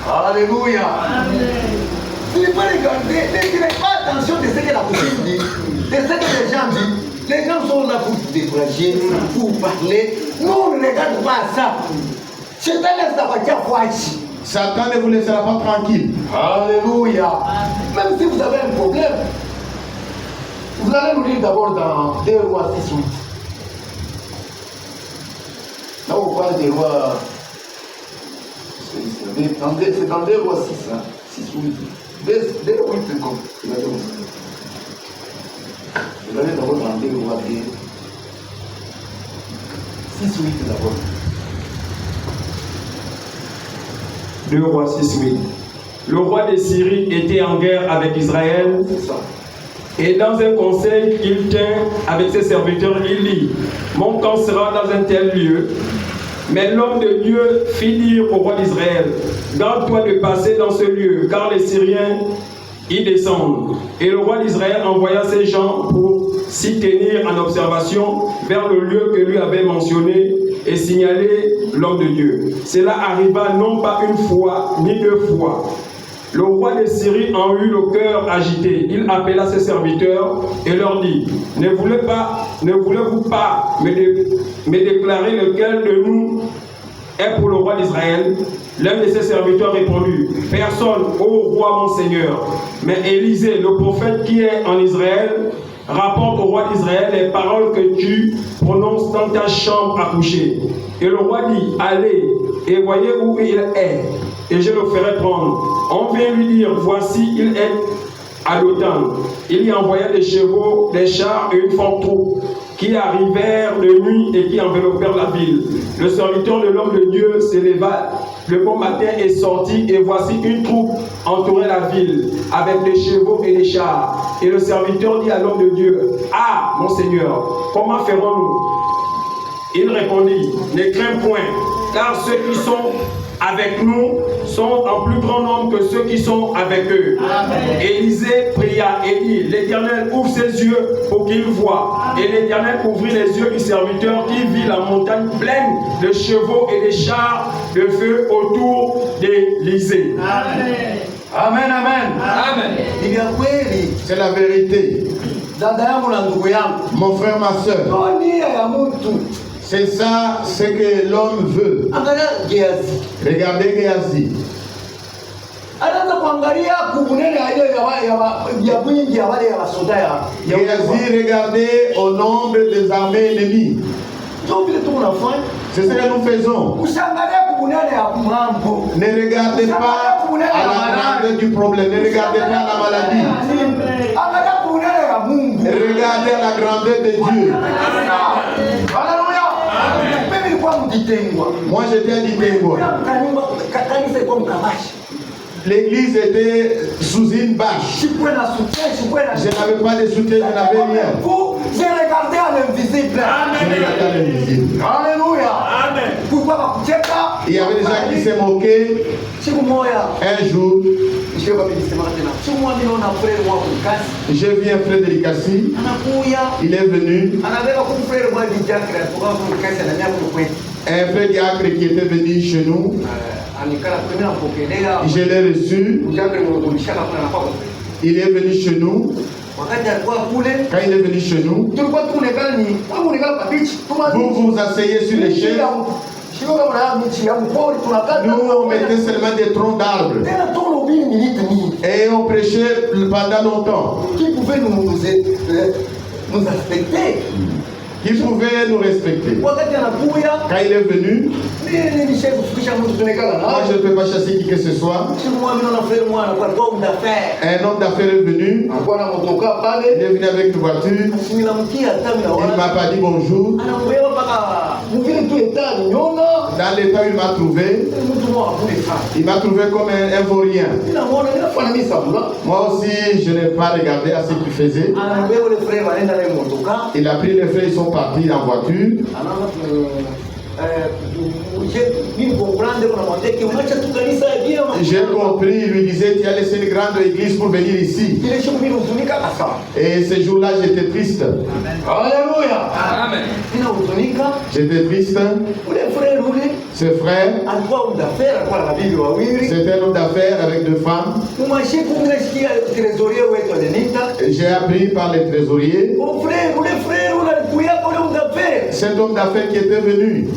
Alléluia. Amen. Si vous regardez, ne tirez pas attention de ce que la coutume dit, de ce que les gens disent. Les gens sont là pour vous décourager, pour vous parler. Nous, on ne regarde pas ça. Satan ne vous laissera pas tranquille. Alléluia. Même si vous avez un problème, vous allez nous lire d'abord dans 2 Rois 6, 8. Là, on parle des rois. C'est dans 2 Rois 6, 6 ou 8. 2 8, c'est comme. Vous allez d'abord dans 2 Rois 6 ou 8 d'abord. 2 Rois 6, 8. Le roi de Syrie était en guerre avec Israël. C'est ça. Et dans un conseil qu'il tient avec ses serviteurs, il dit: mon camp sera dans un tel lieu. Mais l'homme de Dieu fit dire au roi d'Israël: garde-toi de passer dans ce lieu, car les Syriens y descendent. Et le roi d'Israël envoya ses gens pour s'y tenir en observation vers le lieu que lui avait mentionné et signaler l'homme de Dieu. Cela arriva non pas une fois ni 2 fois. Le roi de Syrie en eut le cœur agité. Il appela ses serviteurs et leur dit: ne voulez-vous pas me déclarer lequel de nous est pour le roi d'Israël? L'un de ses serviteurs répondit: personne, ô roi mon seigneur. Mais Élisée, le prophète qui est en Israël, rapporte au roi d'Israël les paroles que tu prononces dans ta chambre à coucher. Et le roi dit: allez et voyez où il est, et je le ferai prendre. On vient lui dire: voici, il est à Dothan. Il y envoya des chevaux, des chars et une forte troupe qui arrivèrent de nuit et qui enveloppèrent la ville. Le serviteur de l'homme de Dieu s'éleva le bon matin et sortit, et voici une troupe entourait la ville avec des chevaux et des chars. Et le serviteur dit à l'homme de Dieu: ah, mon Seigneur, comment ferons-nous? Il répondit: ne crains point, car ceux qui sont avec nous sont en plus grand nombre que ceux qui sont avec eux. Amen. Élisée pria et dit: l'Éternel ouvre ses yeux pour qu'il voie. Et l'Éternel ouvrit les yeux du serviteur qui vit la montagne pleine de chevaux et de chars de feu autour d'Élisée. Amen. Amen, amen. Amen. C'est la vérité. Mon frère, ma soeur, c'est ça ce que l'homme veut. Regardez Géasi. Géasi, regardez au nombre des armées ennemies. C'est ce que nous faisons. Ne regardez pas à la grandeur du problème, ne regardez pas à la maladie. Regardez à la grandeur de Dieu. Moi j'étais à Ditengo. L'église était sous une bâche. Je n'avais pas de soutien, je n'avais rien. J'ai regardé à l'invisible. Je regardais à l'invisible. Alléluia. Amen. Il y avait des gens qui se moquaient. Un jour, j'ai vu un frère de l'Ikassi. Il est venu. Un frère diacre qui était venu chez nous. Je l'ai reçu. Il est venu chez nous. Quand il est venu chez nous, vous vous asseyez sur les chaises. Nous, on mettait seulement des troncs d'arbres. Et on prêchait pendant longtemps. Qui pouvait nous respecter? Qui pouvait nous respecter. Quand il est venu, moi je ne peux pas chasser qui que ce soit. Un homme d'affaires est venu. Il est venu avec une voiture. Il ne m'a pas dit bonjour. Dans l'état où il m'a trouvé, il m'a trouvé comme un vaurien. Moi aussi, je n'ai pas regardé à ce qu'il faisait. Il a pris les frères, ils sont partis en voiture. J'ai compris, il lui disait tu as laissé une grande église pour venir ici. Et ce jour-là, j'étais triste. Alléluia. Amen. J'étais triste. Ce frère, c'est un homme d'affaires avec deux femmes. J'ai appris par les trésoriers. Cet homme d'affaires qui était venu.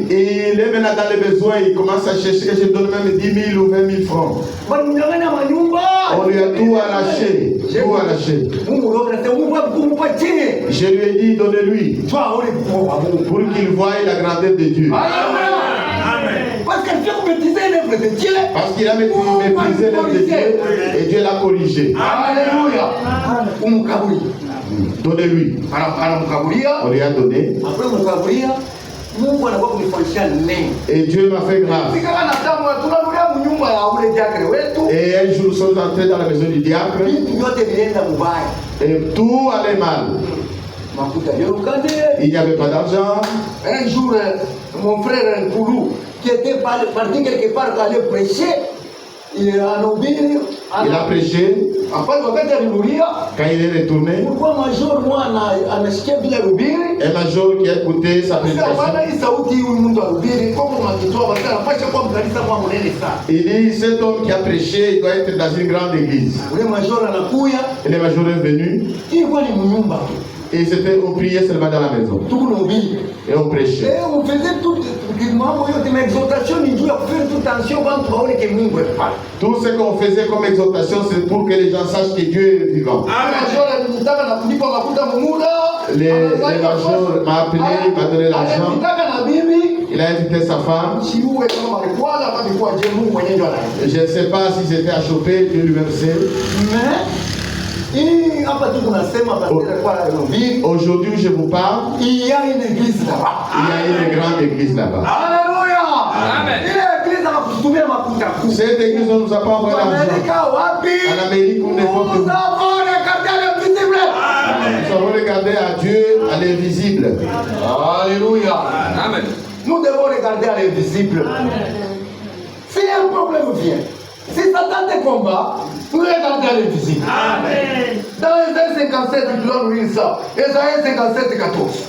Et il est maintenant dans les besoins, il commence à chercher, je donne même 10 000 ou 20 000 francs. On lui a tout arraché, tout arraché. Je lui ai dit, donnez-lui, pour qu'il voie la grandeur de Dieu. Parce qu'il a méprisé l'œuvre de Dieu et Dieu l'a corrigé. Alléluia. Donnez-lui. On lui a donné. Et Dieu m'a fait grâce. Et un jour, nous sommes entrés dans la maison du diacre. Et tout allait mal. Il n'y avait pas d'argent. Un jour, mon frère Nkoulou, qui était parti quelque part pour aller prêcher, il a prêché. Quand il est retourné, un major qui a écouté sa prédication, il dit cet homme qui a prêché, il doit être dans une grande église. Et le major est venu. Et c'était, on priait seulement dans la maison. Et on prêchait. Et on faisait tout tout ce qu'on faisait comme exhortation, c'est pour que les gens sachent que Dieu est vivant. Le major m'a appelé, il m'a donné l'argent. Il a invité sa femme. Je ne sais pas si c'était à choper, Dieu lui-même sait. Aujourd'hui, je vous parle. Il y a une église là-bas. Il y a une grande église là-bas. Alléluia. Amen. Cette église, on ne nous a pas envoyé l'argent. En Amérique, on est fort. Nous avons regardé à Dieu, à l'invisible. Alléluia. Amen. Nous devons regarder à l'invisible. Si un problème vient, si Satan te combat, vous regardez à l'invisible. Amen. Dans Ésaïe 57, il doit nous lire ça. Ésaïe 57, 14.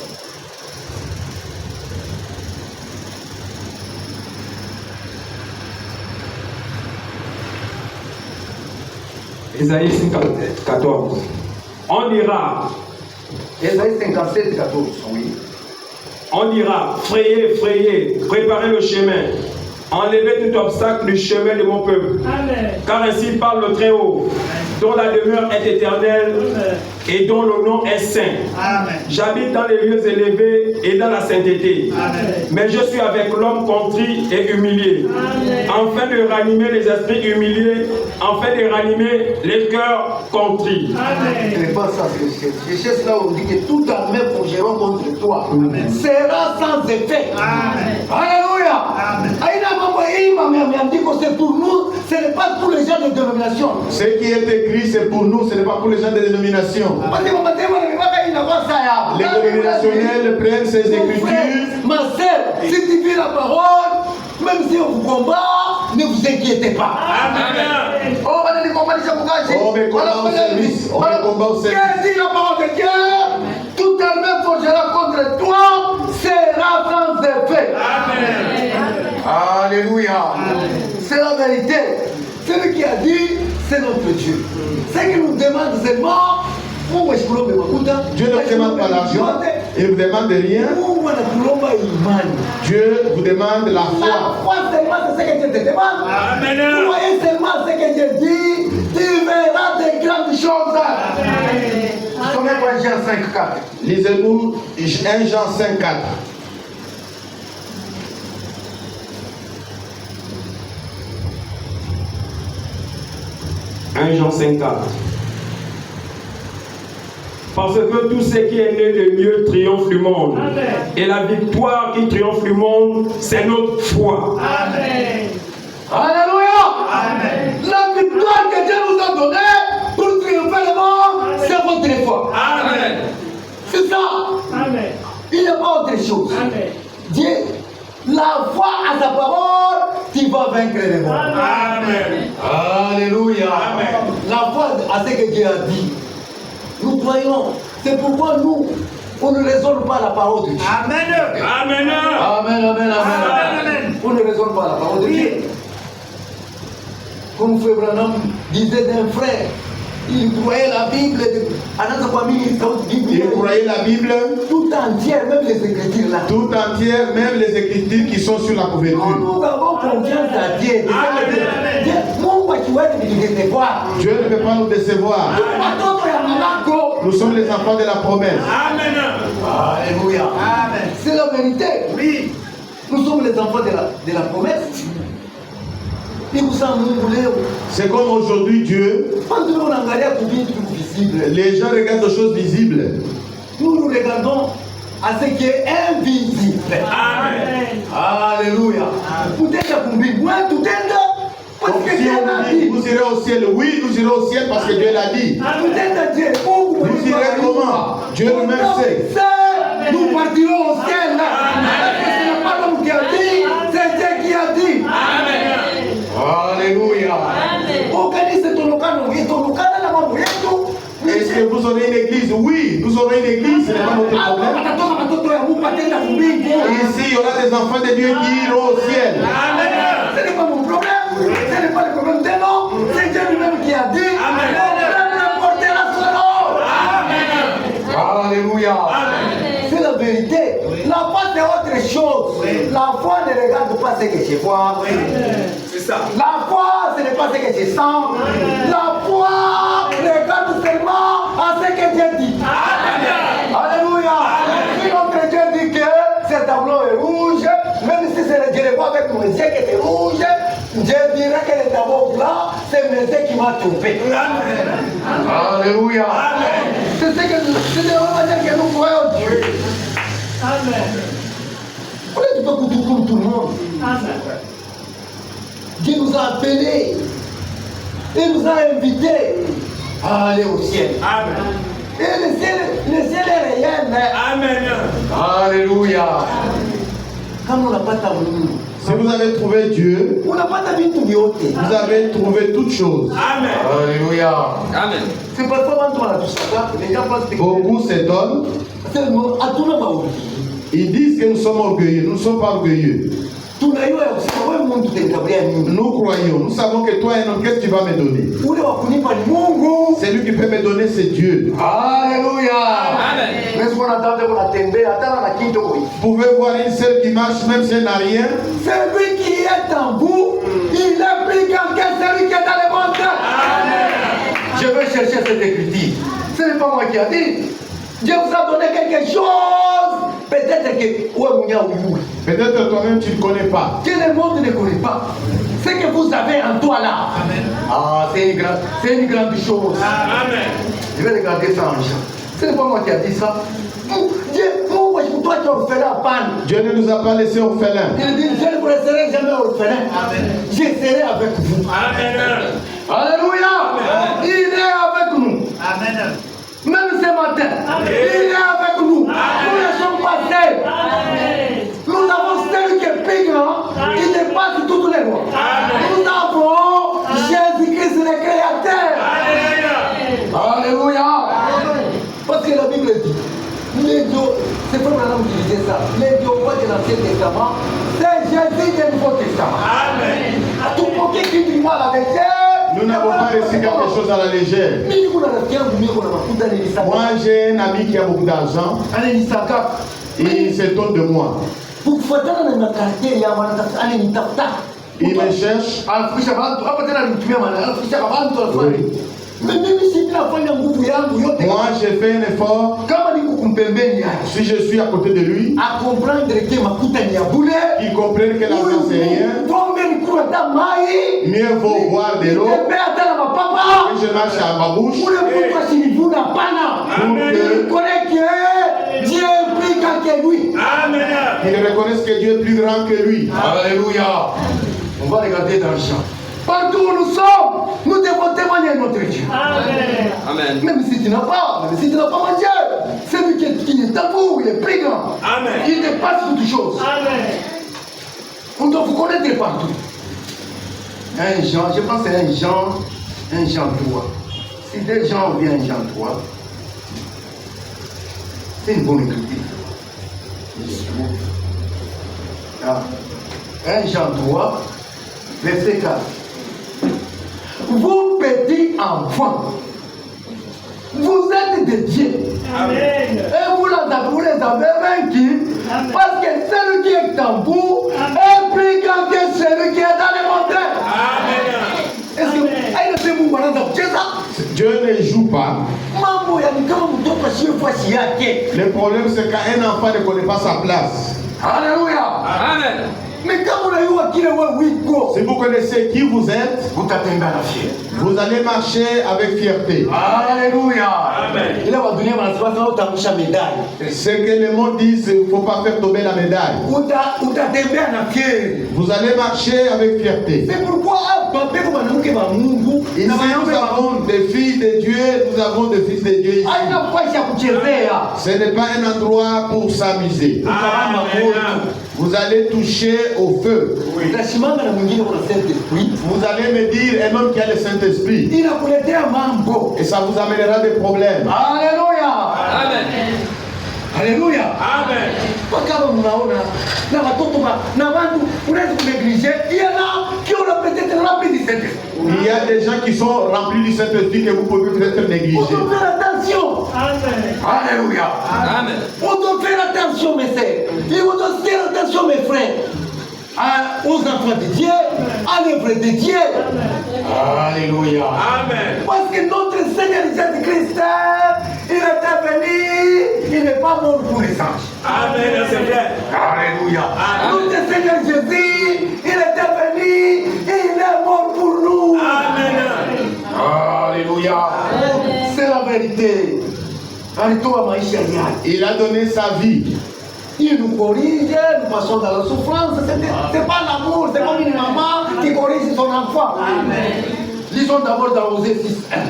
Ésaïe 57, 14. On dira. Ésaïe 57, 14, oui. On dira, frayez, frayez, préparez le chemin. Enlevez tout obstacle du chemin de mon peuple. Amen. Car ainsi parle le Très-Haut, dont la demeure est éternelle. Amen. Et dont le nom est saint. J'habite dans les lieux élevés et dans la sainteté. Amen. Mais je suis avec l'homme contrit et humilié. Amen. Afin de ranimer les esprits humiliés, afin de ranimer les cœurs contrits. Ce n'est pas ça, je cherche là où on dit que tout armée forgeront contre toi sera sans effet. Amen. Alléluia. C'est pour nous, ce n'est pas pour les gens de dénomination. Ce qui est écrit, c'est pour nous, ce n'est pas pour les gens de dénomination. Les dénominationnels prennent ces écritures. Ma sœur, si tu vis la parole, même si on vous combat, ne vous inquiétez pas. Amen. Oh, mais combat au service. On met combat au service. Qu'est-ce que la parole de Dieu? Toute armée forgera contre toi sera sans effet. Amen. Alléluia. C'est la vérité. Celui qui a dit, c'est notre Dieu. Ce qu'il nous demande seulement, Dieu ne demande pas l'argent. Il ne vous demande rien. Mungu anakulomba imani. Dieu vous demande la La foi. foi seulement c'est ce que Dieu te demande. Amen. Tu voyais seulement ce que Dieu dit, tu verras des grandes choses. Sommet pour Jean 5,4. Lisez-nous 1 Jean 5,4. Jean 5,4. Parce que tout ce qui est né de Dieu triomphe du monde. Amen. Et la victoire qui triomphe du monde, c'est notre foi. Amen. Alléluia. Amen. La victoire que Dieu nous a donnée pour triompher le monde, c'est votre foi. Amen. C'est ça. Amen. Il n'y a pas autre chose. Amen. Dieu, la foi à sa parole, tu vas vaincre le monde. Amen. Alléluia. Amen. La foi à ce que Dieu a dit. Nous croyons. C'est pourquoi nous, on ne raisonne pas la parole de Dieu. Amen. Amen. Amen, amen, amen. Amen. On ne raisonne pas la parole de Dieu. Comme Frère Branham disait d'un frère, il croyait la Bible, Il croyait la Bible tout entière, même les écritures là. tout entière, même les écritures qui sont sur la couverture. Nous avons confiance à Dieu. Amen. Dieu ne peut pas nous décevoir. Nous sommes les enfants de la promesse. Amen. Alléluia. Amen. C'est la vérité. Oui. Nous sommes les enfants de la promesse. Et vous savez, C'est comme aujourd'hui Dieu, les gens regardent des choses visibles. nous regardons à ce qui est invisible. Amen. Alléluia. Peut-être que parce Donc, que si Dieu on l'a nous dit, dit. vous irez au ciel, oui, nous irons au ciel parce que Dieu l'a dit. Peut-être Dieu. Vous irez comment? Dieu lui-même sait. Nous partirons au ciel. Parce que ce n'est pas l'homme qui a dit, c'est Dieu qui a dit. Alléluia. Est-ce que vous aurez une église? Oui, nous aurons une église, ce n'est pas notre problème. Ici, il y aura des enfants de Dieu qui iront au ciel. Ce n'est pas mon problème. Ce n'est pas le problème de l'homme. C'est Dieu lui-même qui a dit. Le portera son nom. Alléluia. C'est la vérité. La foi c'est autre chose. La foi ne regarde pas ce que je vois. C'est ça. La foi ce n'est pas ce que je sens. La foi regarde seulement à ce que Dieu dit. Alléluia. Si notre Dieu dit que ce tableau est rouge, même si je le vois avec mes yeux que c'est rouge, je dirais que le tableau blanc, c'est mes yeux qui m'a trompé. Alléluia. C'est ce que c'est de la manière que nous croyons Dieu. Amen. On est pas comme tout le monde. Amen. Dieu nous a appelés. Il nous a invités à aller au ciel. Amen. Et le ciel est réel. Amen. Alléluia. Quand on n'a pas ta Si vous avez trouvé Dieu, on n'a pas ta vie tout beauté. vous avez trouvé toutes choses. Amen. Alléluia. Amen. C'est parfois quand on a tout ça, les gens pensent que Beaucoup s'étonnent. c'est le mot à tout le monde. Ils disent que nous sommes orgueilleux. Nous ne sommes pas orgueilleux. Tout le monde est Nous croyons. Nous savons que toi, un homme, qu'est-ce que tu vas me donner? C'est lui qui peut me donner, c'est Dieu. Alléluia. Amen. Vous pouvez voir une seule qui marche, même si elle n'a rien. Celui qui est en vous, il est plus grand que celui qui est dans le monde. Je vais chercher cette écriture. Ce n'est pas moi qui a dit. Dieu vous a donné quelque chose. Peut-être que Peut-être toi-même, tu ne connais pas. que le monde ne connaît pas. Ce que vous avez en toi là. Ah, c'est une grande chose. Amen. Je vais regarder ça en Jean. Ce n'est pas moi qui a dit ça. Dieu, moi, toi tu es orphelin à panne. Dieu ne nous a pas laissés orphelins. Il dit, je ne vous laisserai jamais orphelin. Je serai avec vous. Amen. Alléluia. Il est avec nous. Amen. Même ce matin, il est avec nous. Nous ne sommes pas seuls. Nous avons celui qui est plus grand, qui dépasse toutes les lois. Nous avons Jésus-Christ le Créateur. Alléluia. Parce que la Bible dit, les dieux, c'est pas maintenant qui disait ça, les dieux de l'Ancien Testament, c'est Jésus du Nouveau Testament. Amen. Tout le monde qui dit moi la vérité, Nous n'avons pas reçu quelque chose à la légère. Moi, j'ai un ami qui a beaucoup d'argent. Il s'étonne de moi. Il me cherche. Oui. Moi, j'ai fait un effort. Si je suis à côté de lui, qu'il comprenne que l'argent c'est rien. Mieux vaut boire de l'eau que je marche à ma bouche. Qu'il reconnaisse que Dieu est plus grand que lui. Alléluia. On va regarder dans le champ. Partout où nous sommes, nous devons témoigner notre Dieu. Amen. Amen. Même si tu n'as pas mangé, celui qui est à vous, il est plus grand. Amen. Il dépasse toutes choses. Amen. On doit vous connaître partout. Un Jean, je pense que c'est un Jean 3. Si des gens ou bien un Jean 3, c'est une bonne écriture. Ah. 1 Jean 3, verset 4. Vous petits enfants, vous êtes des dieux. Amen. Et vous les avez vaincus. Amen. Parce que celui qui est en vous est plus grand que celui qui est dans les montagnes. Amen. Est-ce que Dieu ne joue pas. Le problème c'est qu'un enfant ne connaît pas sa place. Alléluia. Amen. Mais quand Si vous connaissez qui vous êtes, vous t'attendez à la fière. vous allez marcher avec fierté. Alléluia. Amen. Il va donner ma médaille. Ce que le monde dit, il ne faut pas faire tomber la médaille. Vous allez marcher avec fierté. C'est pourquoi Ici, nous avons des filles de Dieu, nous avons des fils de Dieu ici. Ce n'est pas un endroit pour s'amuser. Vous allez toucher au feu. Vous allez me dire un homme qui a le Saint-Esprit. Et ça vous amènera des problèmes. Alléluia. Amen. Alléluia. Amen. Il y a des gens qui sont remplis du Saint-Esprit que vous pouvez peut-être négliger. On doit faire attention. Amen. Alléluia. Amen. On doit faire attention, mes sœurs. Et on doit faire attention, mes frères. Aux enfants de Dieu, à l'œuvre de Dieu. Alléluia. Amen. Parce que notre Seigneur Jésus-Christ, il est venu, il n'est pas mort pour les anges. Amen, c'est vrai. Alléluia. Amen. Notre Seigneur Jésus, il est venu, il est mort pour nous. Amen. Alléluia. C'est la vérité. Il a donné sa vie. Il nous corrige, nous passons dans la souffrance. C'est pas l'amour, c'est comme une maman qui corrige son enfant. Amen. Lisons d'abord dans Osée 6:1.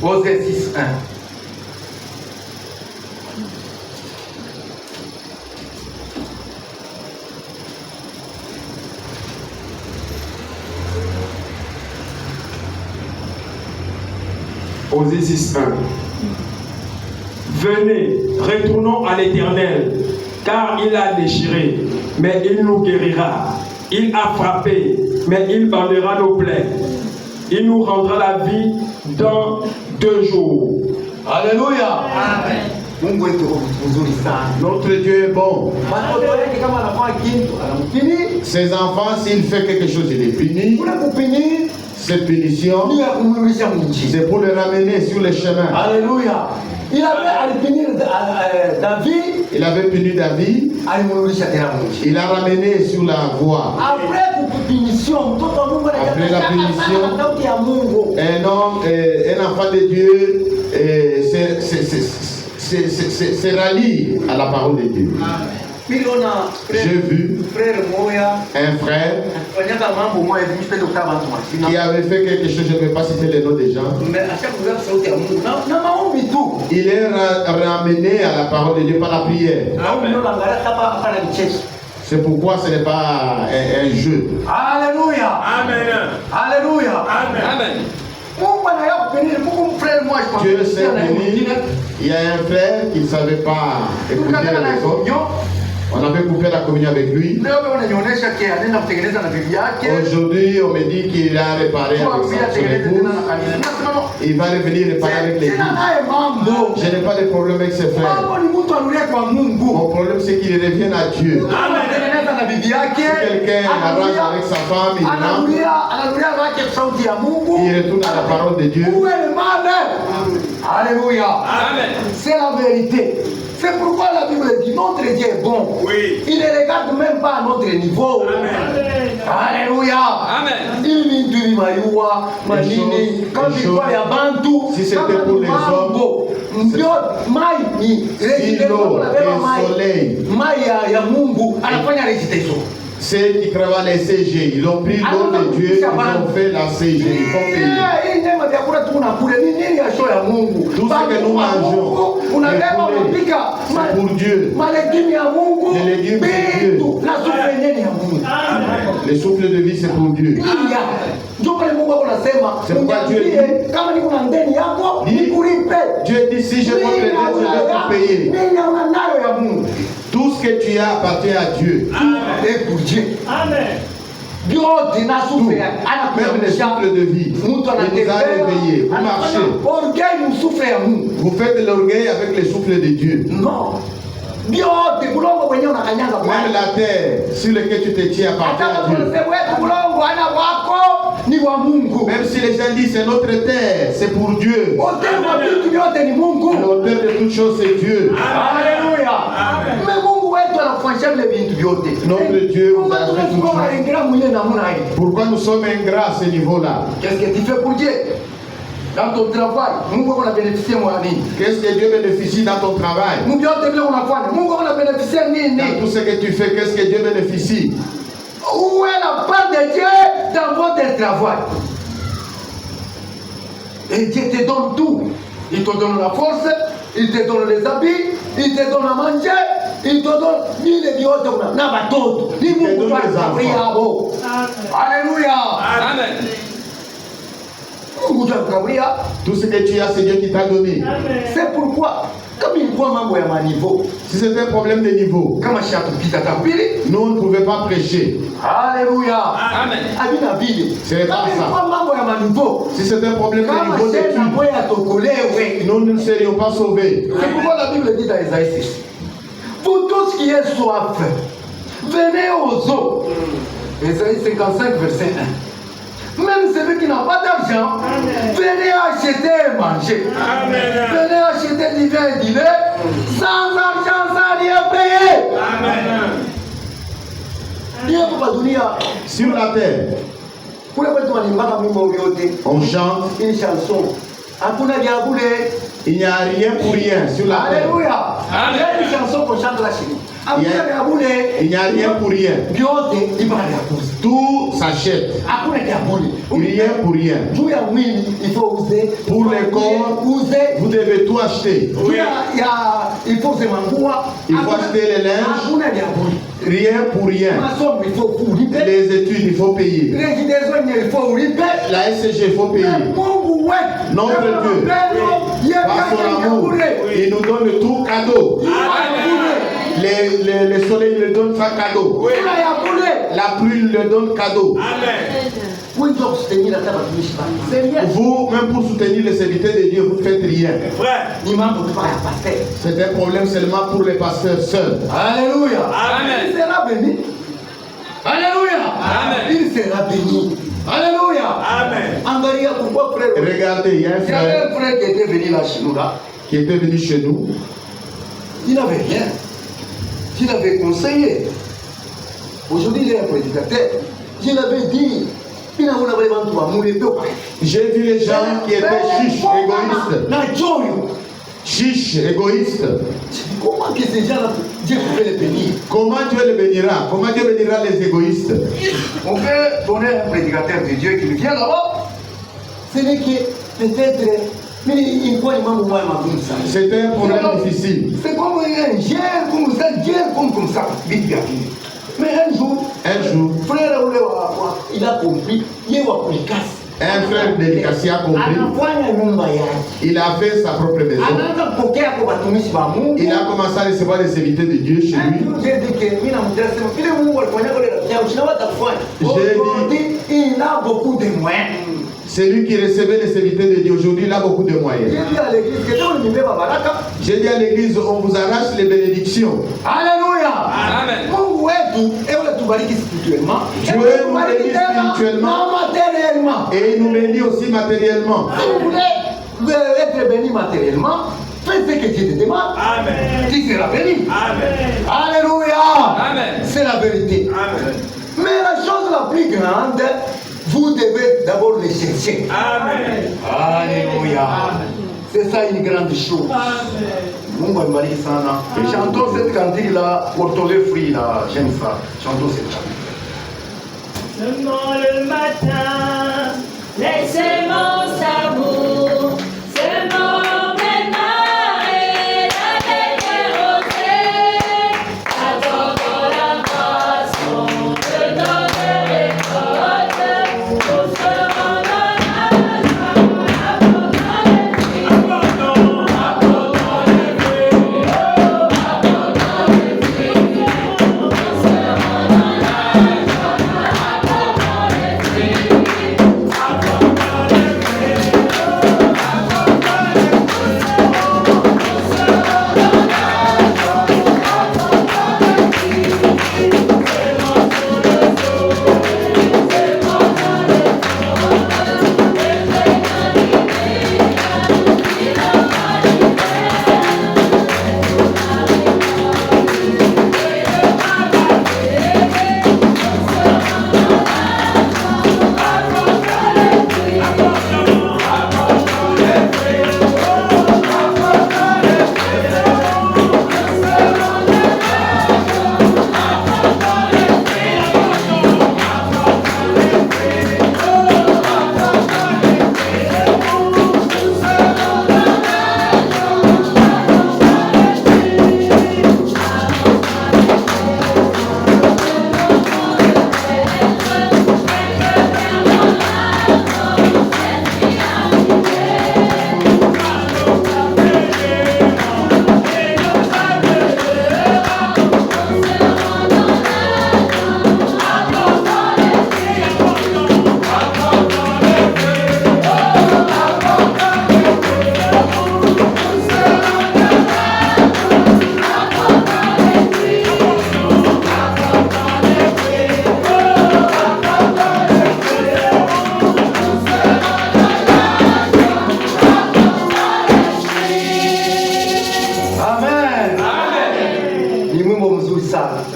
Osée 6:1. Osée 6:1. Venez, retournons à l'Éternel, car il a déchiré, mais il nous guérira. Il a frappé, mais il bandera nos plaies. Il nous rendra la vie dans 2 jours. Alléluia. Amen. Notre Dieu est bon. Ses enfants, s'il fait quelque chose, il est puni. Cette punition, c'est pour le ramener sur le chemin. Alléluia. Il avait puni David. Il avait puni David. Il a ramené sur la voie. Après la punition, un homme, un enfant de Dieu, c'est rallié à la parole de Dieu. J'ai vu un frère qui avait fait quelque chose, je ne vais pas citer les noms des gens. Il est ramené à la parole de Dieu par la prière. C'est pourquoi ce n'est pas un jeu. Alléluia. Amen. Alléluia. Amen. Amen. Dieu s'est béni. Il y a un frère qui ne savait pas écouter les autres. On avait coupé la communion avec lui. Aujourd'hui, on me dit qu'il a réparé avec son épouse. Il va revenir réparer avec l'église. Je n'ai pas de problème avec ses frères. Mon problème, c'est qu'il revienne à Dieu. Si quelqu'un arrange avec sa femme, il retourne à la parole de Dieu. Alléluia. C'est la vérité. C'est pourquoi la Bible dit notre Dieu est bon. Oui. Il ne regarde même pas à notre niveau. Amen. Alléluia. Amen. Si c'était pour les hommes, si l'eau et le soleil, ceux qui travaillent les CG, ils ont pris l'eau de Dieu, ils ont fait la CG, ils font payer. Tout ce que nous mangeons, c'est pour Dieu. Les légumes, c'est Dieu. Le souffle de vie, c'est pour Dieu. C'est pourquoi Dieu dit, Dieu dit, si je montre les dettes, je vais te payer. Tout ce que tu as appartient à Dieu. Et pour Dieu. Amen. Tout, même le souffle de vie, il nous a réveillés. Vous marchez. Vous faites de l'orgueil avec le souffle de Dieu. Non. Même la terre sur laquelle tu te tiens appartient à Dieu. Même si les gens disent c'est notre terre, c'est pour Dieu. L'auteur de toutes choses, c'est Dieu. Alléluia. Notre Dieu nous a fait toutes choses. Pourquoi nous sommes ingrats à ce niveau-là? Qu'est-ce que tu fais pour Dieu? Dans ton travail, qu'est-ce que Dieu bénéficie dans ton travail? Dans tout ce que tu fais, qu'est-ce que Dieu bénéficie? Où est la part de Dieu dans votre travail? Et Dieu te donne tout. Il te donne la force, il te donne les habits, il te donne à manger, il te donne mille et autres. Il te donne les enfants. Alléluia. Amen. Tout ce que tu as, c'est Dieu qui t'a donné. C'est pourquoi, comme il voit mon niveau, si c'est un problème de niveau, nous on ne pouvait pas prêcher. Alléluia. Amen. C'est pas ça. Si c'est un problème de niveau d'études, nous ne serions pas sauvés. C'est pourquoi la Bible dit dans Isaïe 6, vous tous qui êtes soif, venez aux eaux. Isaïe 55, verset 1. Même celui qui n'a pas d'argent, venez acheter et manger. Amen. Venez acheter du vin et du lait, sans argent, sans rien payer. Amen. Sur la terre, on chante une chanson. Il n'y a rien pour rien sur la terre. Alléluia. Il y a une chanson qu'on chante là chez nous. Il n'y a rien pour rien. Tout s'achète. Rien pour rien. Pour les corps, vous devez tout acheter. Il faut acheter les linges. Rien pour rien. Les études, il faut payer. La SCG, il faut payer. Notre Dieu, par son amour, il nous donne tout cadeau. Le soleil le donne ça cadeau. La pluie le donne cadeau. Vous, même pour soutenir les serviteurs de Dieu, vous ne faites rien. C'est un problème seulement pour les pasteurs seuls. Alléluia. Amen. Il sera béni. Alléluia. Amen. Il sera béni. Alléluia. Amen. Pourquoi frère? Regardez, il y a un Il y avait frère un frère qui était venu là chez nous là. qui était venu chez nous. Il n'avait rien. Il avait conseillé. Aujourd'hui, il est un prédicateur. Je l'avais dit. J'ai vu les gens qui étaient chiches, égoïstes. Chiches, égoïstes. Comment que ces gens-là, Dieu pouvait les bénir? Comment Dieu les bénira? Comment Dieu bénira les égoïstes? On peut donner un prédicateur de Dieu qui vient là-bas. Ce n'est que peut-être. C'est un problème difficile. C'est comme un gère comme ça. Vite, bien. Mais un jour, Un jour, frère, il a compris, il y a Un frère dédicacé a compris. Il a fait sa propre maison. Il a commencé à recevoir les serviteurs de Dieu chez lui. J'ai dit, il a beaucoup de moyens. c'est lui qui recevait les serviteurs de Dieu. Aujourd'hui, il a beaucoup de moyens. J'ai dit à l'église, on vous arrache les bénédictions. Alléluia. Amen. Mungu wetu tubariki spirituellement. Dieu nous bénit spirituellement matériellement. et il nous bénit aussi matériellement. Si vous voulez être béni matériellement, faites ce que Dieu te demande. Amen. Tu seras béni. Amen. Alléluia. Amen. C'est la vérité. Amen. Mais la chose la plus grande, vous devez d'abord les chercher. Amen. Alléluia. C'est ça une grande chose. Mungu amebariki sana. Chantons cette cantique là, portez fruit là, j'aime ça. Chantons cette cantique. Seulement le matin, les semences d'amour, seulement préparer la dernière rosée, attendant la moisson de notre récolte, nous serons dans la joie, apportant les fruits, apportant les fruits, apportant les fruits, nous serons dans la joie, apportant les fruits.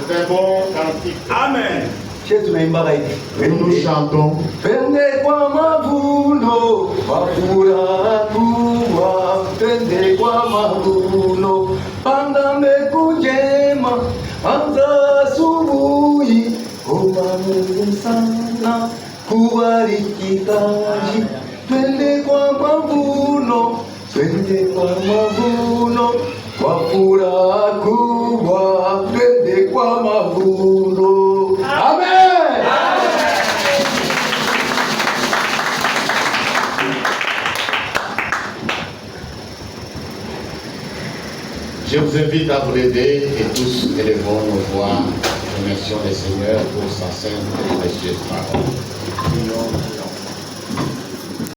C'est un bon cantique. Amen. Nous chantons. Twende kwa mavuno, wafura kuwa. Twende kwa mavuno, panda mbegu njema, anza asubuhi. Omba Mungu sana, kubariki kazi. Twende kwa mavuno, twende kwa mavuno, wafura kuwa. Twende kwa mavuno. Amen. Je vous invite à vous lever et tous élevons nos voix. Remercions le Seigneur pour sa sainte et précieuse parole. Prions, prions.